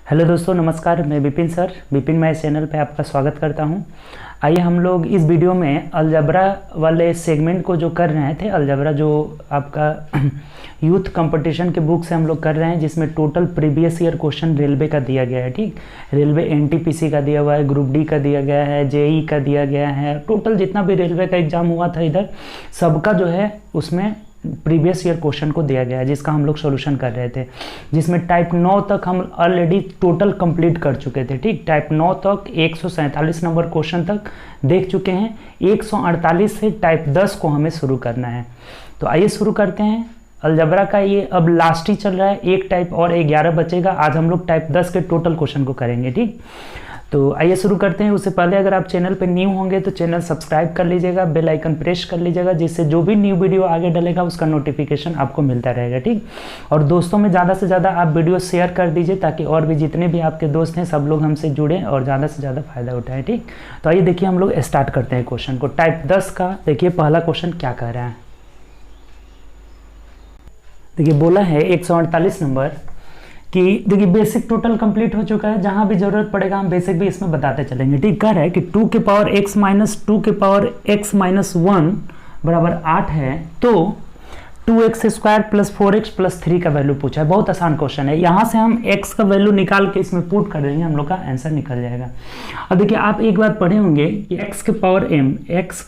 Hello दोस्तों, नमस्कार। मैं Vipin sir, Vipin math channel पे आपका स्वागत करता हूं। आइए हम लोग इस वीडियो में अलजबरा वाले सेगमेंट को जो कर रहे थे, अलजबरा जो आपका यूथ कंपटीशन के बुक से हम लोग कर रहे हैं, जिसमें total previous year question railway का दिया गया है। ठीक, रेलवे एनटीपीसी का दिया हुआ है, ग्रुप डी का दिया गया है, जेई का दिया गया है। टोटल जितना भी रेलवे का एग्जाम हुआ था इधर, सबका जो है उसमें प्रीवियस ईयर क्वेश्चन को दिया गया है, जिसका हम लोग सॉल्यूशन कर रहे थे, जिसमें टाइप 9 तक हम ऑलरेडी टोटल कंप्लीट कर चुके थे। ठीक, टाइप 9 तक 147 नंबर क्वेश्चन तक देख चुके हैं। 148 से टाइप 10 को हमें शुरू करना है। तो आइए शुरू करते हैं। अलजबरा का ये अब लास्ट ही चल रहा है, एक टाइप और 11 बचेगा। आज हम लोग टाइप 10 के टोटल क्वेश्चन को करेंगे। ठीक, तो आइए शुरू करते हैं। उससे पहले अगर आप चैनल पर न्यू होंगे तो चैनल सब्सक्राइब कर लीजिएगा, बेल आइकन प्रेस कर लीजिएगा, जिससे जो भी न्यू वीडियो आगे डलेगा उसका नोटिफिकेशन आपको मिलता रहेगा। ठीक, और दोस्तों में ज़्यादा से ज़्यादा आप वीडियो शेयर कर दीजिए, ताकि और भी जितने भी आपके दोस्त हैं सब लोग हमसे जुड़ें और ज़्यादा से ज़्यादा फायदा उठाएं। ठीक, तो आइए देखिए हम लोग स्टार्ट करते हैं क्वेश्चन को। टाइप 10 का देखिए पहला क्वेश्चन क्या कह रहा है। देखिए बोला है 148 नंबर कि देखिए बेसिक टोटल कंप्लीट हो चुका है, जहां भी जरूरत पड़ेगा हम बेसिक भी इसमें बताते चलेंगे। ठीक, कह रहा है कि 2 के पावर x माइनस 2 के पावर x माइनस 1 बराबर 8 है, तो 2x square plus 4x plus 3 का वैल्यू पूछा है। बहुत आसान क्वेश्चन है। यहाँ से हम x का वैल्यू निकाल के इसमें पुट कर देंगे, हम लोग का आंसर निकल जाएगा। अब देखिए आप एक बात पढ़े होंगे कि x के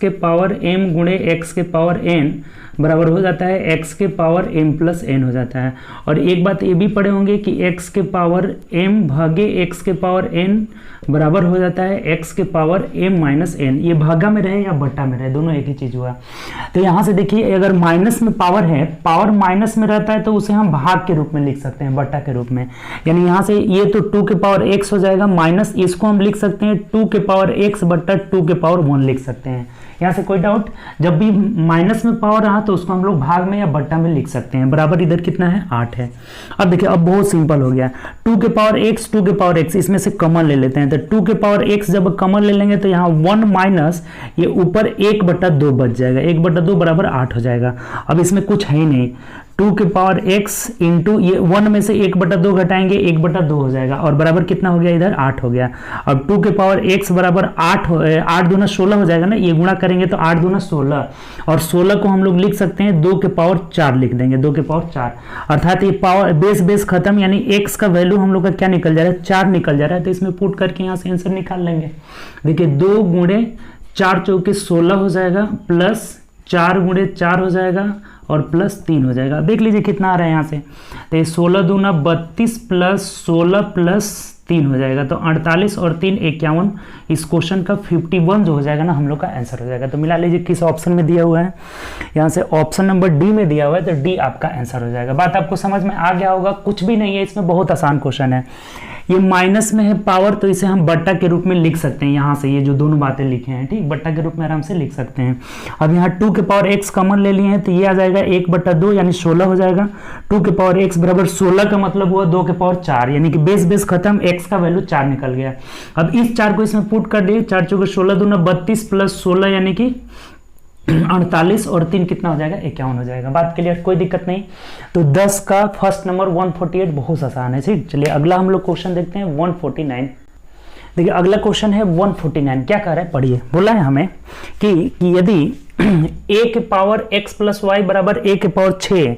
पावर m गुणे x के पावर n बराबर हो जाता है x के पावर m प्लस n हो जाता है। और एक बात ये भी पढ़े होंगे कि x के पावर m भागे x के पावर n बराबर हो जाता है x के पावर m माइनस n। ये भागा में रहे या बट्टा में रहे, दोनों एक ही चीज हुआ। तो यहाँ से देखिए अगर माइनस में पावर है, पावर माइनस में रहता है तो उसे हम भाग के रूप में लिख सकते हैं, बट्टा के रूप में। यानी यहाँ से ये तो 2 के पावर x हो जाएगा, माइनस इसको हम लिख सकते हैं 2 के पावर x बट्टा 2 के पावर 1 लिख सकते हैं। यहाँ से कोई डाउट? जब भी माइनस में पावर रहा तो उसको हम लोग भाग में या बट्टा में लिख सकते हैं। बराबर इधर कितना है? 8 है। अब देखिए अब बहुत सिंपल हो गया। 2 के पावर x 2 के पावर x इसमें से कॉमन ले लेते हैं। तो 2 के पावर x जब कॉमन ले लेंगे तो यहाँ 1 माइनस ये ऊपर 1/2 बच जाएगा, 1/2 बराबर 8 हो जाएगा। अब इसमें कुछ है ही नहीं। 2 के पावर x इंटू ये 1 में से 1/2 घटाएंगे, 1/2 हो जाएगा और बराबर कितना हो गया? इधर 8 हो गया। अब 2 के पावर x बराबर 8 दूना 16 हो जाएगा ना, ये गुणा करेंगे तो 8 दूना 16, और 16 को हम लोग लिख सकते हैं 2 के पावर 4 लिख देंगे, 2 के पावर 4। अर्थात ये पावर बेस खत्म, यानी x का वैल्यू हम लोग का क्या निकल जा रहा है? 4 निकल जा रहा है। तो इसमें पुट करके यहाँ से आंसर निकाल लेंगे। देखिए 2 गुणे 4 चौके 16 हो जाएगा, प्लस 4 गुणे 4 हो जाएगा और प्लस 3 हो जाएगा। देख लीजिए कितना आ रहा है यहाँ से। तो ये 16 दूना 32 प्लस 16 प्लस 3 हो जाएगा, तो 48 और 3 51। इस क्वेश्चन का 51 जो हो जाएगा ना हम लोग का आंसर हो जाएगा। तो मिला लीजिए किस ऑप्शन में दिया हुआ है। यहाँ से ऑप्शन नंबर डी में दिया हुआ है, तो डी आपका आंसर हो जाएगा। बात आपको समझ में आ गया होगा, कुछ भी नहीं है इसमें, बहुत आसान क्वेश्चन है। ये माइनस में है पावर, तो इसे हम बट्टा के रूप में लिख सकते हैं। यहाँ से ये जो दोनों बातें लिखे हैं, ठीक, बट्टा के रूप में आराम से लिख सकते हैं। अब यहाँ 2 के पावर x कॉमन ले लिए हैं तो ये आ जाएगा 1/2 यानी 16 हो जाएगा। 2 के पावर x बराबर 16 का मतलब हुआ 2 के पावर 4, यानी कि बेस खत्म, x का वैल्यू 4 निकल गया। अब इस 4 को इसमें पुट कर दिए, 4 चौके 16 दूना 32 प्लस 16 यानी कि 48 और 3 कितना हो जाएगा? 51 हो जाएगा। बात क्लियर? कोई दिक्कत नहीं। तो 10 का फर्स्ट नंबर 148 बहुत आसान है। ठीक, चलिए अगला हम लोग क्वेश्चन देखते हैं 149। देखिए अगला क्वेश्चन है 149। क्या कह रहा है? पढ़िए। बोला है हमें कि यदि a के पावर x प्लस वाई बराबर a के पावर 6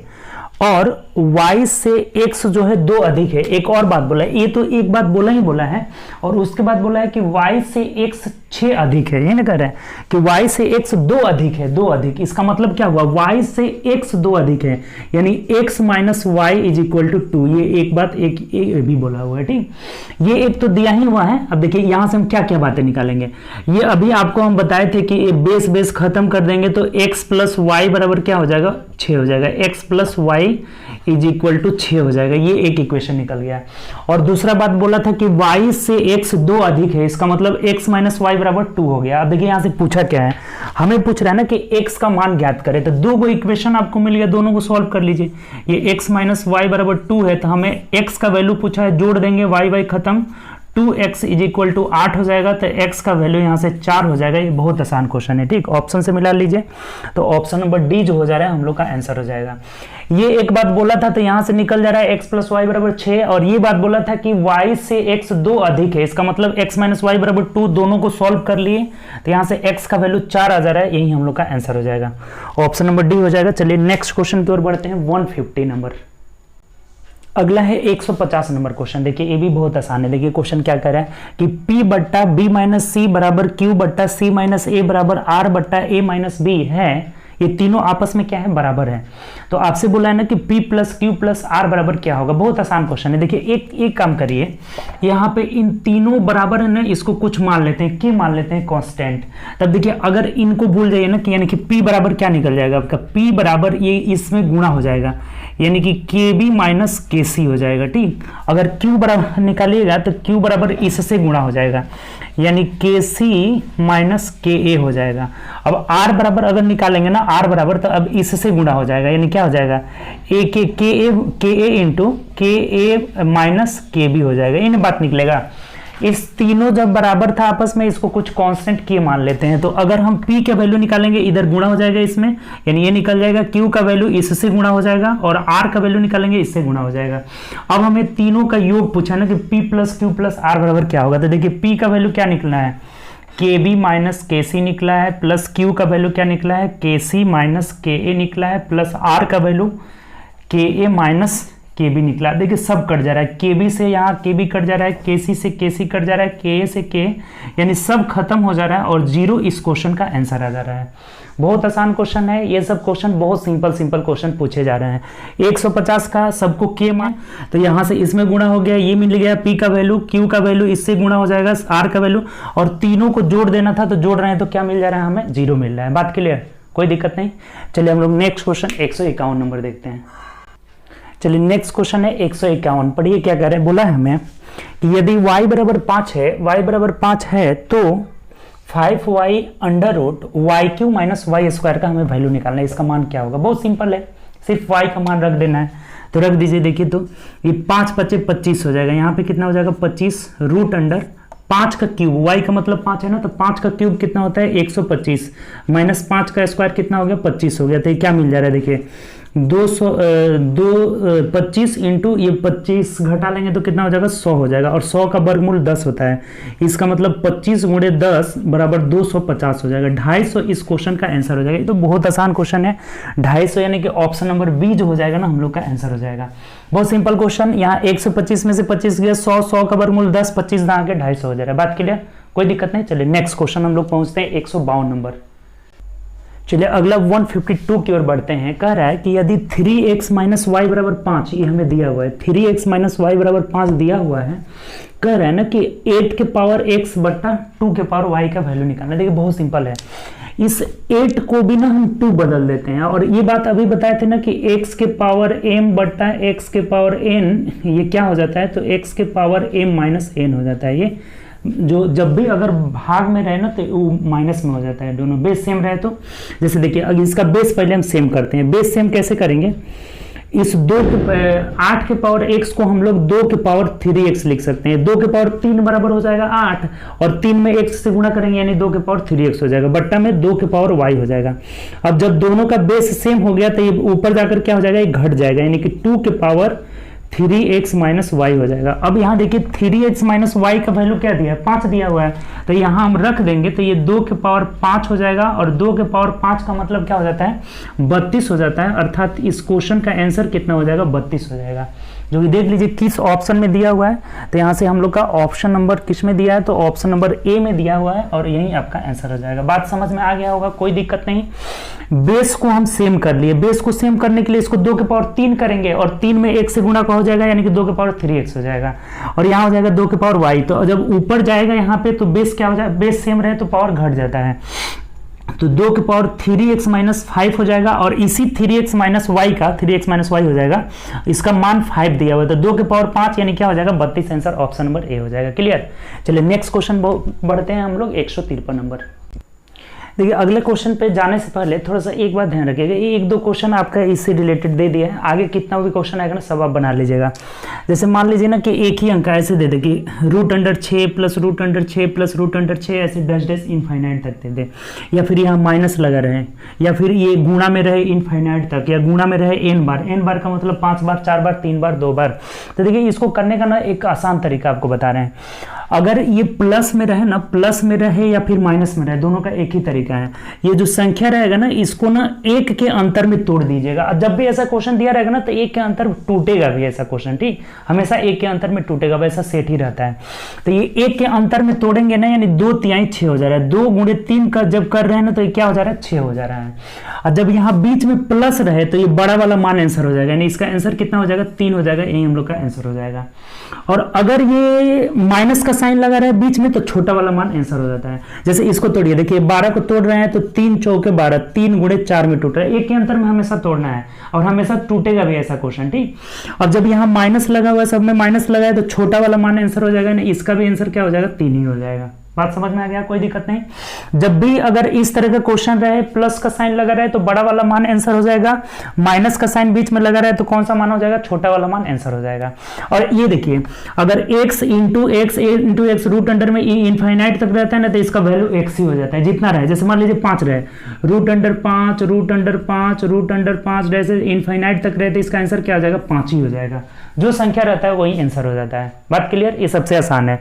और y से x जो है 2 अधिक है। एक और बात बोला है, ये तो एक बात बोला है, और उसके बाद बोला है कि y से x 6 अधिक है। ये ना कह रहा है कि y से x 2 अधिक है, 2 अधिक। इसका मतलब क्या हुआ? y से x 2 अधिक है, यानी x minus y is equal to 2। ये एक बात एक भी बोला हुआ है। ठीक, ये एक तो दिया ही हुआ है। अब देखिए यहाँ से हम क्या क्या बातें निकालेंगे। ये अभी आपको हम बताए थे कि ये बेस खत्म कर देंगे तो x प्लस वाई बराबर क्या हो जाएगा? 6 हो जाएगा। x plus y is equal to 6 हो जाएगा। ये एक इक्वेशन निकल गया। और दूसरा बात बोला था कि y से x 2 अधिक है, इसका मतलब x माइनस वाई बराबर 2 हो गया। अब देखिए यहाँ से पूछा क्या है, हमें पूछ रहा है ना कि x का मान ज्ञात करें। तो 2 इक्वेशन आपको मिल गया, दोनों को सॉल्व कर लीजिए। ये x माइनस वाई बराबर 2 है, तो हमें x का वैल्यू पूछा है, जोड़ देंगे, y खत्म, 2x इज इक्वल टू 8 हो जाएगा, तो x का वैल्यू यहाँ से 4 हो जाएगा। ये बहुत आसान क्वेश्चन है, ठीक, ऑप्शन से मिला लीजिए। तो ऑप्शन नंबर डी जो हो जा रहा है हम लोग का आंसर हो जाएगा। ये एक बात बोला था तो यहाँ से निकल जा रहा है x प्लस वाई बराबर 6, और ये बात बोला था कि y से x 2 अधिक है, इसका मतलब x माइनस वाई बराबर 2, दोनों को सॉल्व कर लिए तो यहाँ से x का वैल्यू 4 आ जा रहा है, यही हम लोग का आंसर हो जाएगा, ऑप्शन नंबर डी हो जाएगा। चलिए नेक्स्ट क्वेश्चन की ओर बढ़ते हैं, 150 नंबर। अगला है 150 नंबर क्वेश्चन। देखिए ये भी बहुत आसान है। देखिए क्वेश्चन क्या कर रहा है कि P बट्टा B माइनस सी बराबर Q बट्टा C माइनस A बराबर R बट्टा A माइनस B है, ये तीनों आपस में क्या है, बराबर है। तो आपसे बोला है ना कि P plus Q plus R बराबर क्या होगा। बहुत आसान क्वेश्चन है। देखिए एक काम करिए, यहाँ पे इन तीनों बराबर है ना, इसको कुछ मान लेते हैं, क्या मान लेते हैं, कांस्टेंट। तब देखिए अगर इनको भूल जाइए ना कि यानी कि P बराबर क्या निकल जाएगा आपका, P बराबर ये इसमें गुणा हो जाएगा, यानी कि KB माइनस KC हो जाएगा, ठीक। अगर Q बराबर निकालिएगा तो Q बराबर इससे गुणा हो जाएगा, यानी KC माइनस KA हो जाएगा। अब R बराबर अगर निकालेंगे ना, R बराबर, तो अब इससे गुणा हो जाएगा, यानी क्या हो जाएगा, KA into KA minus KB हो जाएगा, इन बात निकलेगा। इस तीनों जब बराबर था आपस में, इसको कुछ कांस्टेंट K मान लेते हैं, तो अगर हम P का वैल्यू निकालेंगे, इधर गुणा हो जाएगा इसमें, यानी ये निकल जाएगा, Q का वैल्यू इससे गुणा हो जाएगा, और R का वैल्यू निकालेंगे, इससे गुणा हो जाएगा। अब हमें तीनों का योग पूछा ना कि P plus Q plus R बराबर क्या होगा। तो देखिए P का वैल्यू क्या निकलना है, KB माइनस KC निकला है, प्लस Q का वैल्यू क्या निकला है, KC माइनस KA निकला है, प्लस R का वैल्यू KA माइनस KB निकला। देखिए सब कट जा रहा है, KB से यहाँ KB कट जा रहा है, KC से KC कट जा रहा है, KA से K, यानी सब खत्म हो जा रहा है, और 0 इस क्वेश्चन का आंसर आ जा रहा है। बहुत आसान क्वेश्चन है, ये सब क्वेश्चन बहुत सिंपल क्वेश्चन पूछे जा रहे हैं। 150 का सबको K मान, तो यहाँ से इसमें गुणा हो गया, ये मिल गया P का वैल्यू, Q का वैल्यू इससे गुणा हो जाएगा, R का वैल्यू, और तीनों को जोड़ देना था तो जोड़ रहे हैं, तो क्या मिल जा रहा है हमें, 0 मिल रहा है। बात क्लियर, कोई दिक्कत नहीं। चलिए हम लोग नेक्स्ट क्वेश्चन 151 नंबर देखते हैं। चलिए नेक्स्ट क्वेश्चन है 151। पढ़िए क्या कह रहे हैं, बोला है हमें कि यदि y बराबर 5 है, y बराबर 5 है तो 5y under root y Q minus y square का हमें वैल्यू निकालना है। इसका मान क्या होगा, बहुत सिंपल है, सिर्फ y का मान रख देना है। तो रख दीजिए। देखिए तो ये 5 × 5 = 25 हो जाएगा, यहाँ पे कितना हो जाएगा 25 रूट अंडर 5 का क्यूब, y का मतलब 5 है ना, तो 5 का क्यूब कितना होता है 125 माइनस 5 का स्क्वायर कितना हो गया 25 हो गया। तो ये क्या मिल जा रहा है, देखिए 25 इंटू ये 25 घटा लेंगे तो कितना हो जाएगा 100 हो जाएगा, और 100 का वर्गमूल 10 होता है, इसका मतलब 25 × 10 बराबर 250 हो जाएगा। 250 इस क्वेश्चन का आंसर हो जाएगा। ये तो बहुत आसान क्वेश्चन है, 250 यानी कि ऑप्शन नंबर बी जो हो जाएगा ना हम लोग का आंसर हो जाएगा। बहुत सिंपल क्वेश्चन, यहाँ 125 में से 25 गया, 100 का वर्गमूल 10, 25 दां के 250 हो जा रहा है। बात क्लियर, कोई दिक्कत नहीं। चलिए नेक्स्ट क्वेश्चन हम लोग पहुंचते हैं 152 नंबर। चलिए अगला 152 की ओर बढ़ते हैं। कह रहा है कि यदि 3x माइनस वाई बराबर 5, ये हमें दिया हुआ है, 3x माइनस वाई बराबर 5 दिया हुआ है। कह रहा है ना कि 8 के पावर x बट्टा 2 के पावर y का वैल्यू निकालना। देखिए बहुत सिंपल है, इस 8 को भी ना हम 2 बदल देते हैं, और ये बात अभी बताए थे ना कि x के पावर m बट्टा x के पावर n, ये क्या हो जाता है, तो x के पावर m माइनस n हो जाता है। ये जो जब भी अगर भाग में रहे ना तो वो माइनस में हो जाता है, दोनों बेस सेम रहे तो। जैसे देखिए अगर इसका बेस पहले हम सेम करते हैं, बेस सेम कैसे करेंगे, इस 8 के पावर x को हम लोग 2 के पावर 3x लिख सकते हैं। 2 के पावर 3 बराबर हो जाएगा 8, और 3 में x से गुणा करेंगे यानी 2 के पावर 3x हो जाएगा, बट्टा में 2 के पावर y हो जाएगा। अब जब दोनों का बेस सेम हो गया तो ये ऊपर जाकर क्या हो जाएगा, ये घट जाएगा, यानी कि 2 के पावर 3x माइनस वाई हो जाएगा। अब यहाँ देखिए 3x माइनस वाई का वैल्यू क्या दिया है, 5 दिया हुआ है, तो यहाँ हम रख देंगे तो ये 2 के पावर 5 हो जाएगा, और 2 के पावर 5 का मतलब क्या हो जाता है 32 हो जाता है, अर्थात इस क्वेश्चन का आंसर कितना हो जाएगा 32 हो जाएगा। जो कि देख लीजिए किस ऑप्शन में दिया हुआ है, तो यहाँ से हम लोग का ऑप्शन नंबर किस में दिया है, तो ऑप्शन नंबर ए में दिया हुआ है, और यही आपका आंसर हो जाएगा। बात समझ में आ गया होगा, कोई दिक्कत नहीं। बेस को हम सेम कर लिए, बेस को सेम करने के लिए इसको 2 के पावर 3 करेंगे, और 3 में 1 से गुणा का हो जाएगा, यानी कि 2 के पावर 3x हो जाएगा, और यहाँ हो जाएगा 2 के पावर y। तो जब ऊपर जाएगा यहाँ पे तो बेस क्या हो जाएगा, बेस सेम रहे तो पावर घट जाता है, तो 2 के पावर 3x माइनस 5 हो जाएगा, और इसी 3x माइनस वाई का 3x माइनस वाई हो जाएगा, इसका मान 5 दिया हुआ है, तो 2 के पावर 5 यानी क्या हो जाएगा 32, आंसर ऑप्शन नंबर ए हो जाएगा। क्लियर। चलिए नेक्स्ट क्वेश्चन बढ़ते हैं हम लोग 153 नंबर। देखिए अगले क्वेश्चन पे जाने से पहले थोड़ा सा एक बात ध्यान रखिएगा, ये एक दो क्वेश्चन आपका इससे रिलेटेड दे दिया है, आगे कितना भी क्वेश्चन आएगा ना सब आप बना लीजिएगा। जैसे मान लीजिए ना कि एक ही अंक ऐसे दे दे कि √6 प्लस √6 प्लस √6 ऐसे डैश डैश इनफाइनाइट तक दे दे, या फिर यहाँ माइनस लगा रहे, या फिर ये गुणा में रहे इनफाइनाइट तक, या गुणा में रहे n बार का मतलब 5 बार 4 बार 3 बार 2 बार। तो देखिए इसको करने का ना एक आसान तरीका आपको बता रहे हैं, अगर ये प्लस में रहे ना, प्लस में रहे या फिर माइनस में रहे, दोनों का एक ही तरीका है। ये जो संख्या रहेगा ना इसको ना एक के अंतर में तोड़ दीजिएगा। जब भी ऐसा क्वेश्चन दिया रहेगा ना तो एक के अंतर टूटेगा भी ऐसा क्वेश्चन, ठीक, हमेशा एक के अंतर में टूटेगा, वैसा सेट ही रहता है। तो ये एक के अंतर में तोड़ेंगे ना, यानी 2 तिहाई 6 हो जा रहा है, 2 गुणे 3 का जब कर रहे हैं ना तो ये क्या हो जा रहा है, 6 हो जा रहा है। और जब यहाँ बीच में प्लस रहे तो ये बड़ा वाला मान आंसर हो जाएगा, यानी इसका आंसर कितना हो जाएगा, 3 हो जाएगा, यही हम लोग का आंसर हो जाएगा। और अगर ये माइनस का साइन लगा रहा है बीच में तो छोटा वाला मान आंसर हो जाता है। जैसे इसको तोड़िए, देखिए 12 को तोड़ रहे हैं तो 3 चौके 12, 3 गुणे 4 में टूट रहा है, एक के अंतर में हमेशा तोड़ना है और हमेशा टूटेगा भी ऐसा क्वेश्चन, ठीक। और जब यहाँ माइनस लगा हुआ है, सब में माइनस लगा है तो छोटा वाला मान आंसर हो जाएगा, इसका भी आंसर क्या हो जाएगा, 3 ही हो जाएगा। बात समझ में आ गया, कोई दिक्कत नहीं। जब भी अगर इस तरह का क्वेश्चन रहे, प्लस का साइन लगा रहे तो बड़ा वाला मान आंसर हो जाएगा, माइनस का साइन बीच में लगा रहे तो कौन सा मान हो जाएगा, छोटा वाला मान आंसर हो जाएगा। और ये देखिए अगर x into x root under में इनफाइनाइट तक रहता है ना तो इसका वैल्यू x ही हो जाता है, जितना रहे। जैसे मान लीजिए 5 रहे, √5 जैसे इनफाइनाइट तक रहे तो इसका आंसर क्या हो जाएगा, 5 ही हो जाएगा। जो संख्या रहता है वही आंसर हो जाता है। बात क्लियर, ये सबसे आसान है।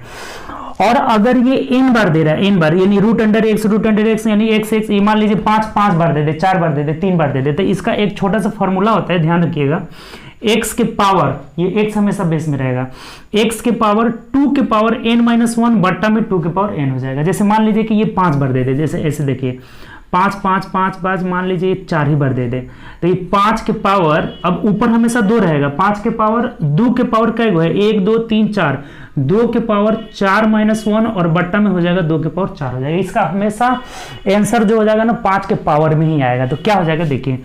और अगर ये n बार दे रहा है, n बार यानी √x यानी x मान लीजिए 5 बार दे दे, 4 बार दे दे, 3 बार दे दे, तो इसका एक छोटा सा फॉर्मूला होता है, ध्यान रखिएगा। x के पावर, ये x हमेशा बेस में रहेगा, x के पावर 2 के पावर n-1 बट्टा में 2 के पावर n हो जाएगा। जैसे मान लीजिए कि ये 5 बार दे दे, जैसे ऐसे देखिए 5 मान लीजिए 4 ही बार दे दे तो ये 5 के पावर, अब ऊपर हमेशा 2 रहेगा, 5 के पावर 2 के पावर क्या है, 1 2 3 4, 2 के पावर 4-1 और बट्टा में हो जाएगा 2 के पावर 4 हो जाएगा। इसका हमेशा आंसर जो हो जाएगा ना 5 के पावर में ही आएगा। तो क्या हो जाएगा, देखिए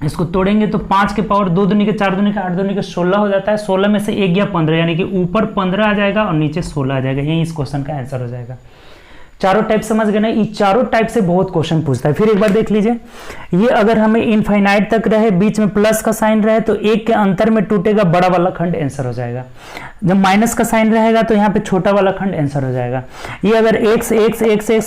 इसको तोड़ेंगे तो 5 के पावर 2 दूनी के 4 दूनी के 8 दूनी के 16 हो जाता है, 16 में से 1 गया 15, यानी कि ऊपर 15 आ जाएगा और नीचे 16 आ जाएगा, यही इस क्वेश्चन का आंसर हो जाएगा। चारों टाइप समझ गए ना, ये चारों टाइप से बहुत क्वेश्चन पूछता है। फिर एक बार देख लीजिए, ये अगर हमें इनफाइनाइट तक रहे, बीच में प्लस का साइन रहे तो एक के अंतर में टूटेगा बड़ा वाला खंड आंसर हो जाएगा। जब माइनस का साइन रहेगा तो यहाँ पे छोटा वाला खंड आंसर हो जाएगा। ये अगर x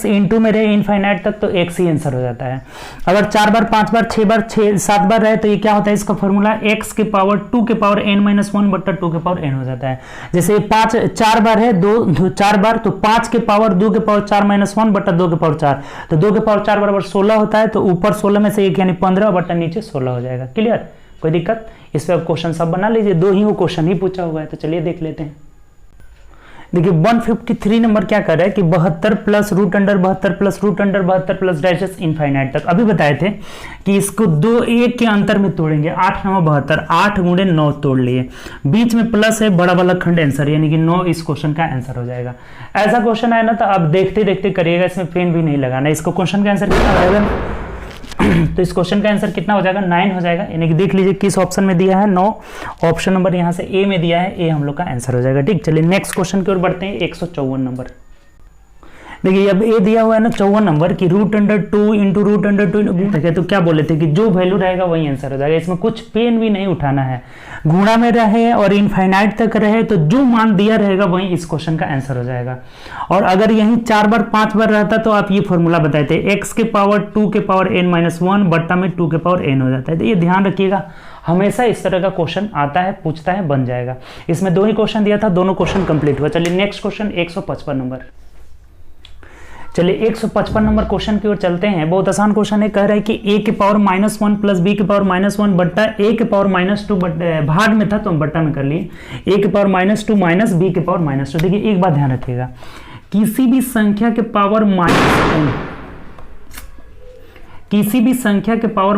इंटू में रहे इनफाइनाइट तक तो x ही आंसर हो जाता है। अगर 4 बार 5 बार 6 बार 7 बार रहे तो ये क्या होता है, इसका फॉर्मूला x के पावर 2 के पावर n-1 बट्टा 2 के पावर n हो जाता है। जैसे 4 बार है 4 बार तो 5 के पावर 2 के पावर 4-1 बट्टा 2 के पावर 4, तो 2 के पावर 4 बराबर 16 होता है, तो ऊपर 16 में से 1 यानी 15 बट्टा नीचे 16 हो जाएगा। क्लियर, कोई दिक्कत। इस पे आप क्वेश्चन सब बना लीजिए, 2 ही वो क्वेश्चन ही पूछा हुआ है, तो चलिए देख लेते हैं। देखिए 153 नंबर क्या कर रहा है कि 72 प्लस √72 प्लस डैशेस इनफाइनाइट तक। अभी बताए थे कि इसको 2 1 के अंतर में तोड़ेंगे, 8 9 72, 8 गुणे 9 तोड़ लिए, बीच में प्लस है, बड़ा वाला खंड आंसर यानी कि 9 इस क्वेश्चन का आंसर हो जाएगा। ऐसा क्वेश्चन आए ना तो आप देखते देखते करिएगा, इसमें पेन भी नहीं लगाना। इसको क्वेश्चन का आंसर कितना हो जाएगा, तो इस क्वेश्चन का आंसर कितना हो जाएगा, 9 हो जाएगा। यानी कि देख लीजिए किस ऑप्शन में दिया है, 9 ऑप्शन नंबर यहाँ से ए में दिया है, ए हम लोग का आंसर हो जाएगा। ठीक, चलिए नेक्स्ट क्वेश्चन की ओर बढ़ते हैं। 154 नंबर देखिए, अब ए दिया हुआ है ना 54 नंबर की √2 इंटू √2 तो क्या बोले थे कि जो वैल्यू रहेगा वही आंसर हो जाएगा। इसमें कुछ पेन भी नहीं उठाना है, गुणा में रहे और इनफाइनाइट तक रहे तो जो मान दिया रहेगा वही इस क्वेश्चन का आंसर हो जाएगा। और अगर यहीं 4 बार 5 बार रहता तो आप ये फॉर्मूला बताए थे, x के पावर 2 के पावर n-1 बट्टा में 2 के पावर n हो जाता है। तो ये ध्यान रखिएगा, हमेशा इस तरह का क्वेश्चन आता है, पूछता है, बन जाएगा। इसमें 2 ही क्वेश्चन दिया था, दोनों क्वेश्चन कंप्लीट हुआ। चलिए नेक्स्ट क्वेश्चन 155 नंबर। चलिए 155 नंबर क्वेश्चन की ओर चलते हैं। बहुत आसान क्वेश्चन है, कह रहा है कि a के पावर -1 प्लस b के पावर -1 बट्टा a के पावर -2 भाग में था तो हम बट्टा में कर लिए, a के पावर -2 माइनस b के पावर -2। देखिए एक बात ध्यान रखिएगा, किसी भी संख्या के पावर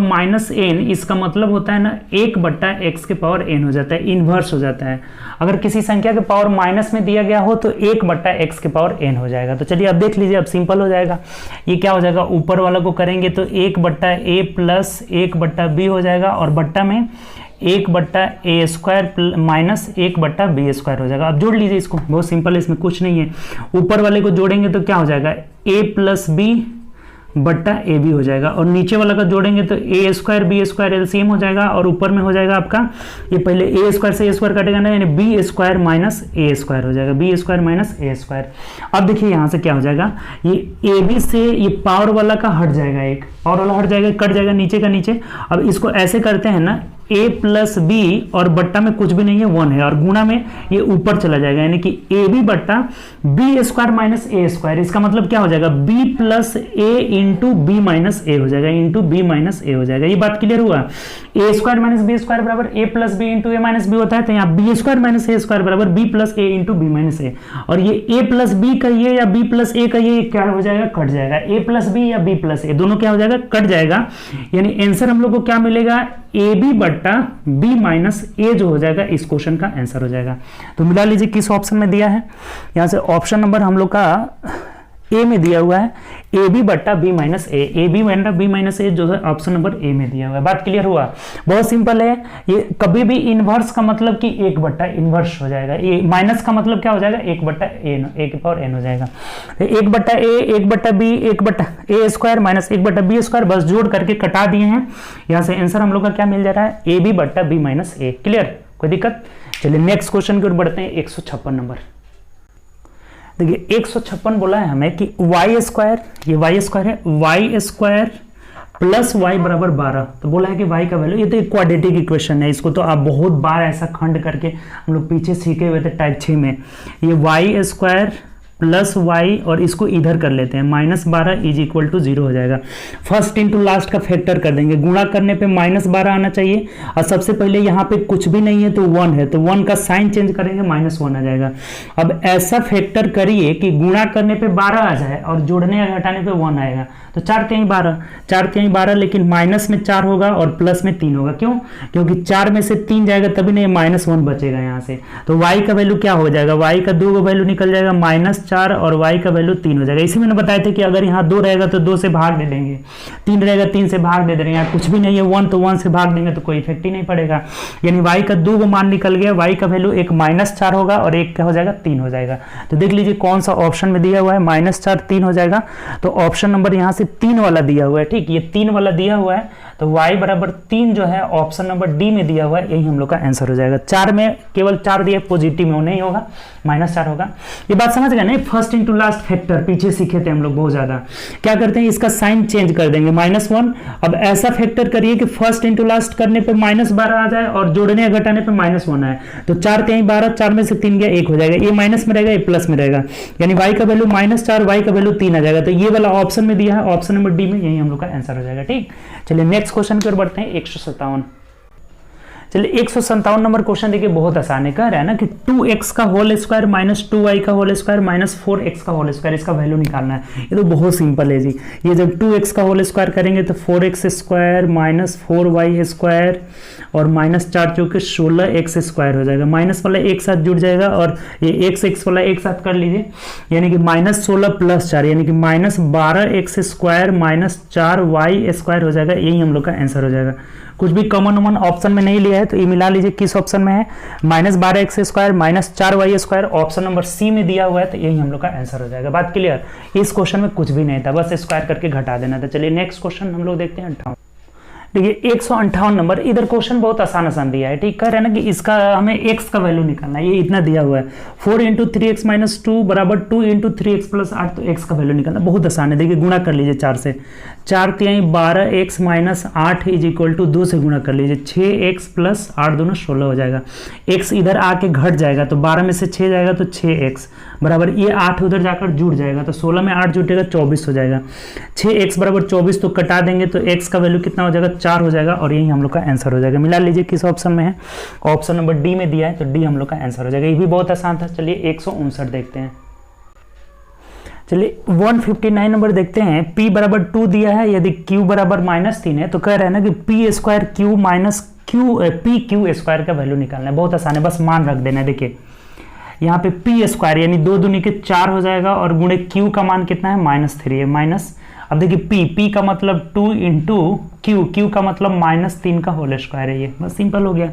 -n, इसका मतलब होता है ना 1 बट्टा x के पावर n हो जाता है, इन्वर्स हो जाता है। अगर किसी संख्या के पावर माइनस में दिया गया हो तो 1 बट्टा x के पावर n हो जाएगा। तो चलिए अब देख लीजिए, अब सिंपल हो जाएगा। ये क्या हो जाएगा, ऊपर वाला को करेंगे तो 1 बट्टा a प्लस 1 बट्टा b हो जाएगा, और बट्टा में 1 बट्टा a स्क्वायर माइनस 1 बट्टा b स्क्वायर हो जाएगा। अब जोड़ लीजिए इसको, बहुत सिंपल है, इसमें कुछ नहीं है। ऊपर वाले को जोड़ेंगे तो क्या हो जाएगा, a प्लस b बट्टा ए बी हो जाएगा, और नीचे वाला का जोड़ेंगे तो ए स्क्वायर बी स्क्वायर एलसीएम हो जाएगा, और ऊपर में हो जाएगा आपका ये पहले ए स्क्वायर से ए स्क्वायर कटेगा ना, यानी बी स्क्वायर माइनस ए स्क्वायर हो जाएगा, बी स्क्वायर माइनस ए स्क्वायर। अब देखिए यहाँ से क्या हो जाएगा, ये ए बी से ये पावर वाला का हट जाएगा, एक पावर वाला हट जाएगा, कट जाएगा नीचे का नीचे। अब इसको ऐसे करते हैं ना, a प्लस बी और बट्टा में कुछ भी नहीं है 1 है, और गुणा में ये ऊपर चला जाएगा, यानी कि ए बी बट्टा बी स्क्वायर माइनस ए स्क्वायर। इसका मतलब क्या हो जाएगा, b प्लस ए इंटू बी माइनस ए हो जाएगा, इंटू बी माइनस ए हो जाएगा। ये बात क्लियर हुआ। ए स्क्वायर माइनस बी स्क्वायर बराबर ए प्लस बी इंटू ए माइनस बी होता है, तो यहाँ बी स्क्वायर माइनस ए स्क्वायर बराबर बी प्लस ए इंटू बी माइनस ए, और ये ए प्लस बी कहिए या बी प्लस ए कहिए, क्या हो जाएगा, कट जाएगा। ए प्लस बी या बी प्लस ए दोनों क्या हो जाएगा, कट जाएगा। यानी आंसर हम लोग को क्या मिलेगा, ए बी बट्टा बी माइनस ए जो हो जाएगा, इस क्वेश्चन का आंसर हो जाएगा। तो मिला लीजिए किस ऑप्शन में दिया है, यहां से ऑप्शन नंबर हम लोग का ए में दिया हुआ है, ए बी बट्टा बी माइनस ए बी बट्टा बी माइनस ए जो है ऑप्शन नंबर ए में दिया हुआ है। बात क्लियर हुआ, बहुत सिंपल है। ये कभी भी इनवर्स का मतलब कि एक बट्टा इनवर्स हो जाएगा, ये माइनस का मतलब क्या हो जाएगा, एक बट्टा एन, ए की पावर एन हो जाएगा। एक बट्टा ए, एक बट्टा बी, एक बट्टा ए स्क्वायर माइनस एक बट्टा बी स्क्वायर, बस जोड़ करके कटा दिए हैं। यहाँ से आंसर हम लोग का क्या मिल जा रहा है, ए बी बट्टा बी माइनस ए। क्लियर, कोई दिक्कत। चलिए नेक्स्ट क्वेश्चन की ओर बढ़ते हैं, 156 नंबर। देखिए 156 बोला है हमें कि वाई स्क्वायर, ये वाई स्क्वायर है, वाई स्क्वायर प्लस वाई बराबर 12। तो बोला है कि वाई का वैल्यू, ये तो एक क्वाड्रेटिक इक्वेशन है, इसको तो आप बहुत बार ऐसा खंड करके हम लोग पीछे सीखे हुए थे टाइप 6 में। ये वाई स्क्वायर प्लस वाई और इसको इधर कर लेते हैं, माइनस 12 इज इक्वल टू 0 हो जाएगा। फर्स्ट इंटू लास्ट का फैक्टर कर देंगे, गुणा करने पे माइनस 12 आना चाहिए, और सबसे पहले यहाँ पे कुछ भी नहीं है तो 1 है, तो 1 का साइन चेंज करेंगे, -1 आ जाएगा। अब ऐसा फैक्टर करिए कि गुणा करने पे 12 आ जाए और जोड़ने या घटाने पे 1 आएगा, तो 4 3 12, 4 3 12, लेकिन माइनस में 4 होगा और प्लस में 3 होगा। क्यों, क्योंकि 4 में से 3 जाएगा तभी नहीं, -1 बचेगा यहाँ से। तो y का वैल्यू क्या हो जाएगा, y का 2 वैल्यू निकल जाएगा, -4, और y का वैल्यू 3 हो जाएगा। इसी मैंने बताया था कि अगर यहाँ 2 रहेगा तो 2 से भाग दे देंगे, 3 रहेगा 3 से भाग दे देंगे, यहाँ कुछ भी नहीं है 1 तो 1 से भाग देंगे तो कोई इफेक्ट ही नहीं पड़ेगा। यानी y का 2 मान निकल गया, y का वैल्यू एक -4 होगा और एक क्या हो जाएगा, 3 हो जाएगा। तो देख लीजिए कौन सा ऑप्शन में दिया हुआ है, -4 3 हो जाएगा। तो ऑप्शन नंबर यहाँ से 3 वाला दिया हुआ है, ठीक, ये 3 वाला दिया हुआ है, तो y बराबर 3 जो है ऑप्शन नंबर डी में दिया हुआ है, यही हम लोग का आंसर हो जाएगा। 4 में केवल 4 दिया, पॉजिटिव में वो नहीं होगा, -4 होगा। ये बात समझ गए ना, फर्स्ट इंटू लास्ट फैक्टर पीछे सीखे थे हम लोग बहुत ज्यादा। क्या करते हैं, इसका साइन चेंज कर देंगे, -1। अब ऐसा फैक्टर करिए कि फर्स्ट इंटू लास्ट करने पे -12 आ जाए और जोड़ने या घटाने पे -1 आए, तो 4 3 12, 4 में से 3 गया 1 हो जाएगा, ये माइनस में रहेगा, ये प्लस में रहेगा, यानी y का वैल्यू -4, y का वैल्यू 3 आ जाएगा। तो ये वाला ऑप्शन में दिया है, ऑप्शन नंबर डी में, यही हम लोग का आंसर हो जाएगा। ठीक, चलिए नेक्स्ट क्वेश्चन की ओर बढ़ते हैं, 157। चलिए 157 नंबर क्वेश्चन देखिए, बहुत आसान है। कह रहा है ना कि 2x का होल स्क्वायर माइनस 2y का होल स्क्वायर माइनस 4x का होल स्क्वायर, इसका वैल्यू निकालना है। ये तो बहुत सिंपल है जी। ये जब 2x का होल स्क्वायर करेंगे तो 4x square minus 4y square और -4 चौके 16x स्क्वायर हो जाएगा। माइनस वाला एक साथ जुड़ जाएगा और ये x वाला एक साथ कर लीजिए, यानी कि -16 + 4 यानी कि -12x square minus 4y square हो जाएगा। यही हम लोग का आंसर हो जाएगा। कुछ भी कॉमन ऑप्शन में नहीं लिया है तो ये मिला लीजिए किस ऑप्शन में है, -12x square minus 4y square, option number C में दिया हुआ है, तो यही हम लोग का आंसर हो जाएगा। बात क्लियर। इस क्वेश्चन में कुछ भी नहीं था, बस स्क्वायर करके घटा देना था। चलिए नेक्स्ट क्वेश्चन हम लोग देखते हैं 58। देखिए 158 नंबर, इधर क्वेश्चन बहुत आसान दिया है। ठीक, कह रहे हैं ना कि इसका हमें x का वैल्यू निकालना है, ये इतना दिया हुआ है 4 × 3x - 2 बराबर 2 × 3x + 8, तो x का वैल्यू निकालना बहुत आसान है। देखिए गुणा कर लीजिए 4 से, 4 3 12x - 8 = 2 से गुणा कर लीजिए, 6x + 8 दोनों 16 हो जाएगा। x इधर आके घट जाएगा तो 12 में से 6 जाएगा तो 6x बराबर, ये 8 उधर जाकर जुड़ जाएगा तो 16 में 8 जुटेगा 24 हो जाएगा। 6x बराबर 24 तो कटा देंगे तो x का वैल्यू कितना हो जाएगा, 4 हो जाएगा, और यही हम लोग का आंसर हो जाएगा। मिला लीजिए किस ऑप्शन में है, ऑप्शन नंबर डी में दिया है, तो डी हम लोग का आंसर हो जाएगा। ये भी बहुत आसान था। चलिए 159 देखते हैं। चलिए 159 नंबर देखते हैं। p बराबर 2 दिया है, यदि q बराबर -3 है तो कह रहे हैं ना कि p square q minus p q square का वैल्यू निकालना है। बहुत आसान है, बस मान रख देना है। देखिए यहाँ पे p स्क्वायर यानी 2 दूनी के 4 हो जाएगा और गुणे q का मान कितना है, -3 है, माइनस अब देखिए p का मतलब 2 इंटू q का मतलब -3 का होल स्क्वायर है, ये बस सिंपल हो गया।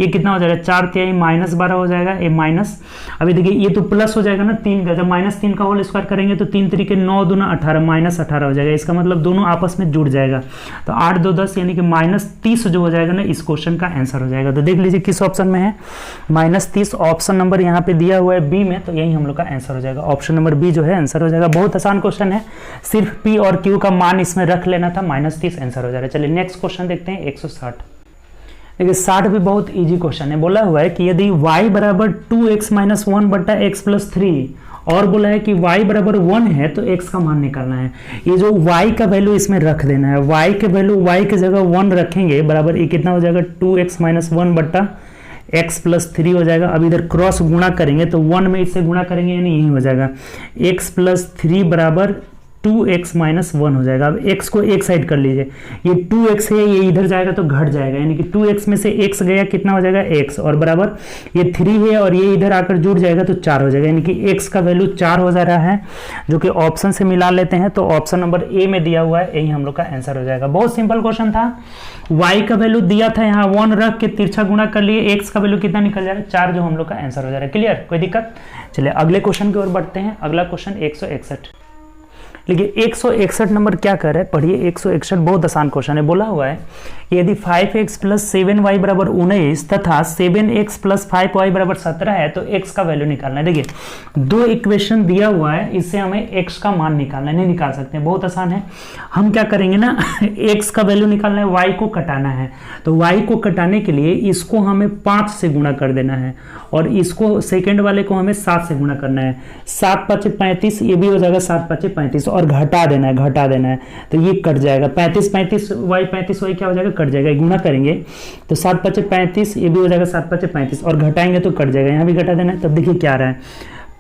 ये कितना हो जाएगा 4 -12 हो जाएगा, ये माइनस, अभी देखिए ये तो प्लस हो जाएगा ना 3 का, जब -3 का होल स्क्वायर करेंगे तो 3 3 9 दूना 18 -18 हो जाएगा, इसका मतलब दोनों आपस में जुड़ जाएगा, तो 8 2 10 यानी कि -30 जो हो जाएगा ना इस क्वेश्चन का आंसर हो जाएगा। तो देख लीजिए किस ऑप्शन में है, -30 ऑप्शन नंबर यहाँ पे दिया हुआ है बी में, तो यही हम लोग का आंसर हो जाएगा, ऑप्शन नंबर बी जो है आंसर हो जाएगा। बहुत आसान क्वेश्चन है, सिर्फ p और q का मान इसमें रख लेना था, -30 आंसर हो जाएगा। चलिए नेक्स्ट क्वेश्चन देखते हैं 160। देखिए 60 भी बहुत इजी क्वेश्चन है। बोला हुआ है कि यदि y बराबर 2x - 1 बटा x + 3 और बोला है कि y बराबर 1 है तो x का मान निकालना है। ये जो y का वैल्यू इसमें रख देना है, y के वैल्यू y की जगह 1 रखेंगे, बराबर ये कितना हो जाएगा 2x - 1 बटा x + 3 हो जाएगा। अब इधर क्रॉस गुणा करेंगे तो 1 में इससे गुणा करेंगे यानी यही हो जाएगा, x + 3 बराबर 2x - 1 हो जाएगा। अब x को एक साइड कर लीजिए, ये 2x है, ये इधर जाएगा तो घट जाएगा, यानी कि 2x में से x गया कितना हो जाएगा x, और बराबर ये 3 है और ये इधर आकर जुड़ जाएगा तो 4 हो जाएगा, यानी कि x का वैल्यू 4 हो जा रहा है, जो कि ऑप्शन से मिला लेते हैं। तो ऑप्शन नंबर ए में दिया हुआ है, यही हम लोग का आंसर हो जाएगा। बहुत सिंपल क्वेश्चन था, y का वैल्यू दिया था, यहाँ 1 रख के तिरछा गुणा कर लिए, x का वैल्यू कितना निकल जाएगा 4, जो हम लोग का आंसर हो जाएगा। क्लियर, कोई दिक्कत? चलिए अगले क्वेश्चन की ओर बढ़ते हैं। अगला क्वेश्चन 161। देखिए 161 नंबर क्या कर रहा है, पढ़िए 161, बहुत आसान क्वेश्चन है। बोला हुआ है यदि 5x + 7y बराबर 19 तथा 7x + 5y बराबर 17 है तो x का वैल्यू निकालना है। देखिए दो इक्वेशन दिया हुआ है, इससे हमें x का मान निकालना है, नहीं निकाल सकते हैं, बहुत आसान है। हम क्या करेंगे ना x का वैल्यू निकालना है, y को कटाना है, तो y को कटाने के लिए इसको हमें 5 से गुणा कर देना है और इसको सेकेंड वाले को हमें 7 से गुणा करना है। 7 5 35, ये भी हो जाएगा 7 5 35, और घटा देना है, तो ये कट जाएगा 35 35 y क्या हो जाएगा, कट जाएगा, गुणा करेंगे तो 7 5 35, ये भी हो जाएगा 7 5 35, और घटाएंगे तो कट जाएगा, यहाँ भी घटा देना है। तब देखिए क्या आ रहा है,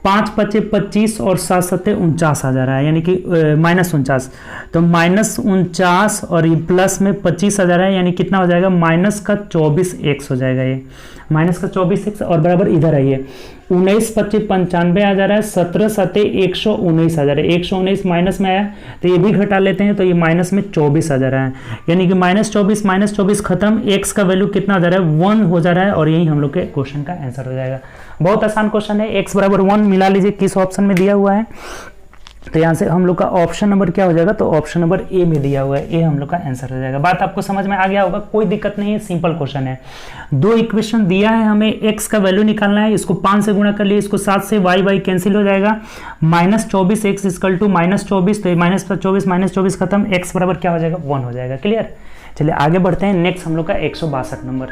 5 5 25 और 7 7 49 आ जा रहा है, यानी कि -49, तो -49 और ये प्लस में 25 आ जा रहा है, यानी कितना हो जाएगा -24x हो जाएगा, ये -24x, और बराबर इधर आइए 19 25 95 आ जा रहा है, 17 7 119 आ जा रहा है, 119 माइनस में आया तो ये भी घटा लेते हैं, तो ये माइनस में 24 आ जा रहा है, यानी कि -24 खत्म, x का वैल्यू कितना हो जा रहा है 1 हो जा रहा है, और यही हम लोग के क्वेश्चन का आंसर हो जाएगा। बहुत आसान क्वेश्चन है, x बराबर 1 मिला लीजिए किस ऑप्शन में दिया हुआ है, तो यहाँ से हम लोग का ऑप्शन नंबर क्या हो जाएगा, तो ऑप्शन नंबर ए में दिया हुआ है, ए हम लोग का आंसर हो जाएगा। बात आपको समझ में आ गया होगा, कोई दिक्कत नहीं है, सिंपल क्वेश्चन है। दो इक्वेशन दिया है, हमें x का वैल्यू निकालना है, इसको 5 से गुणा कर लिए, इसको 7 से y कैंसिल हो जाएगा, -24x = -24, तो -24 खत्म, x बराबर क्या हो जाएगा 1 हो जाएगा। क्लियर, चलिए आगे बढ़ते हैं। नेक्स्ट हम लोग का 162 नंबर।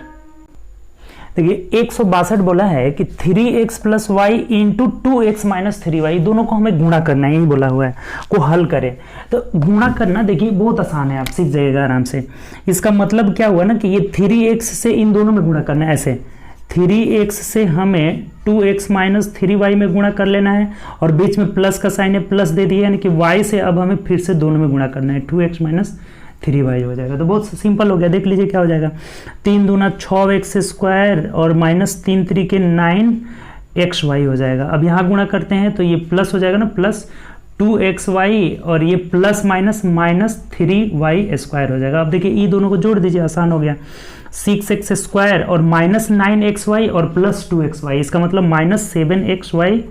देखिए 162 बोला है कि 3x + y × 2x - 3y, दोनों को हमें गुणा करना है, यही बोला हुआ है, को हल करें। तो गुणा करना देखिए बहुत आसान है, आप सीख जाइएगा आराम से। इसका मतलब क्या हुआ ना कि ये 3x से इन दोनों में गुणा करना है, ऐसे 3x से हमें 2x - 3y में गुणा कर लेना है, और बीच में प्लस का साइन है, प्लस दे दिया, यानी कि y से अब हमें फिर से दोनों में गुणा करना है, 2x - 3y हो जाएगा। तो बहुत सिंपल हो गया, देख लीजिए क्या हो जाएगा, 3 दूना 6x² और -3 3 9xy हो जाएगा। अब यहाँ गुणा करते हैं तो ये प्लस हो जाएगा ना, प्लस 2xy, और ये प्लस माइनस -3y² हो जाएगा। अब देखिए ये दोनों को जोड़ दीजिए, आसान हो गया, 6x² और -9xy और प्लस 2xy, इसका मतलब -7xy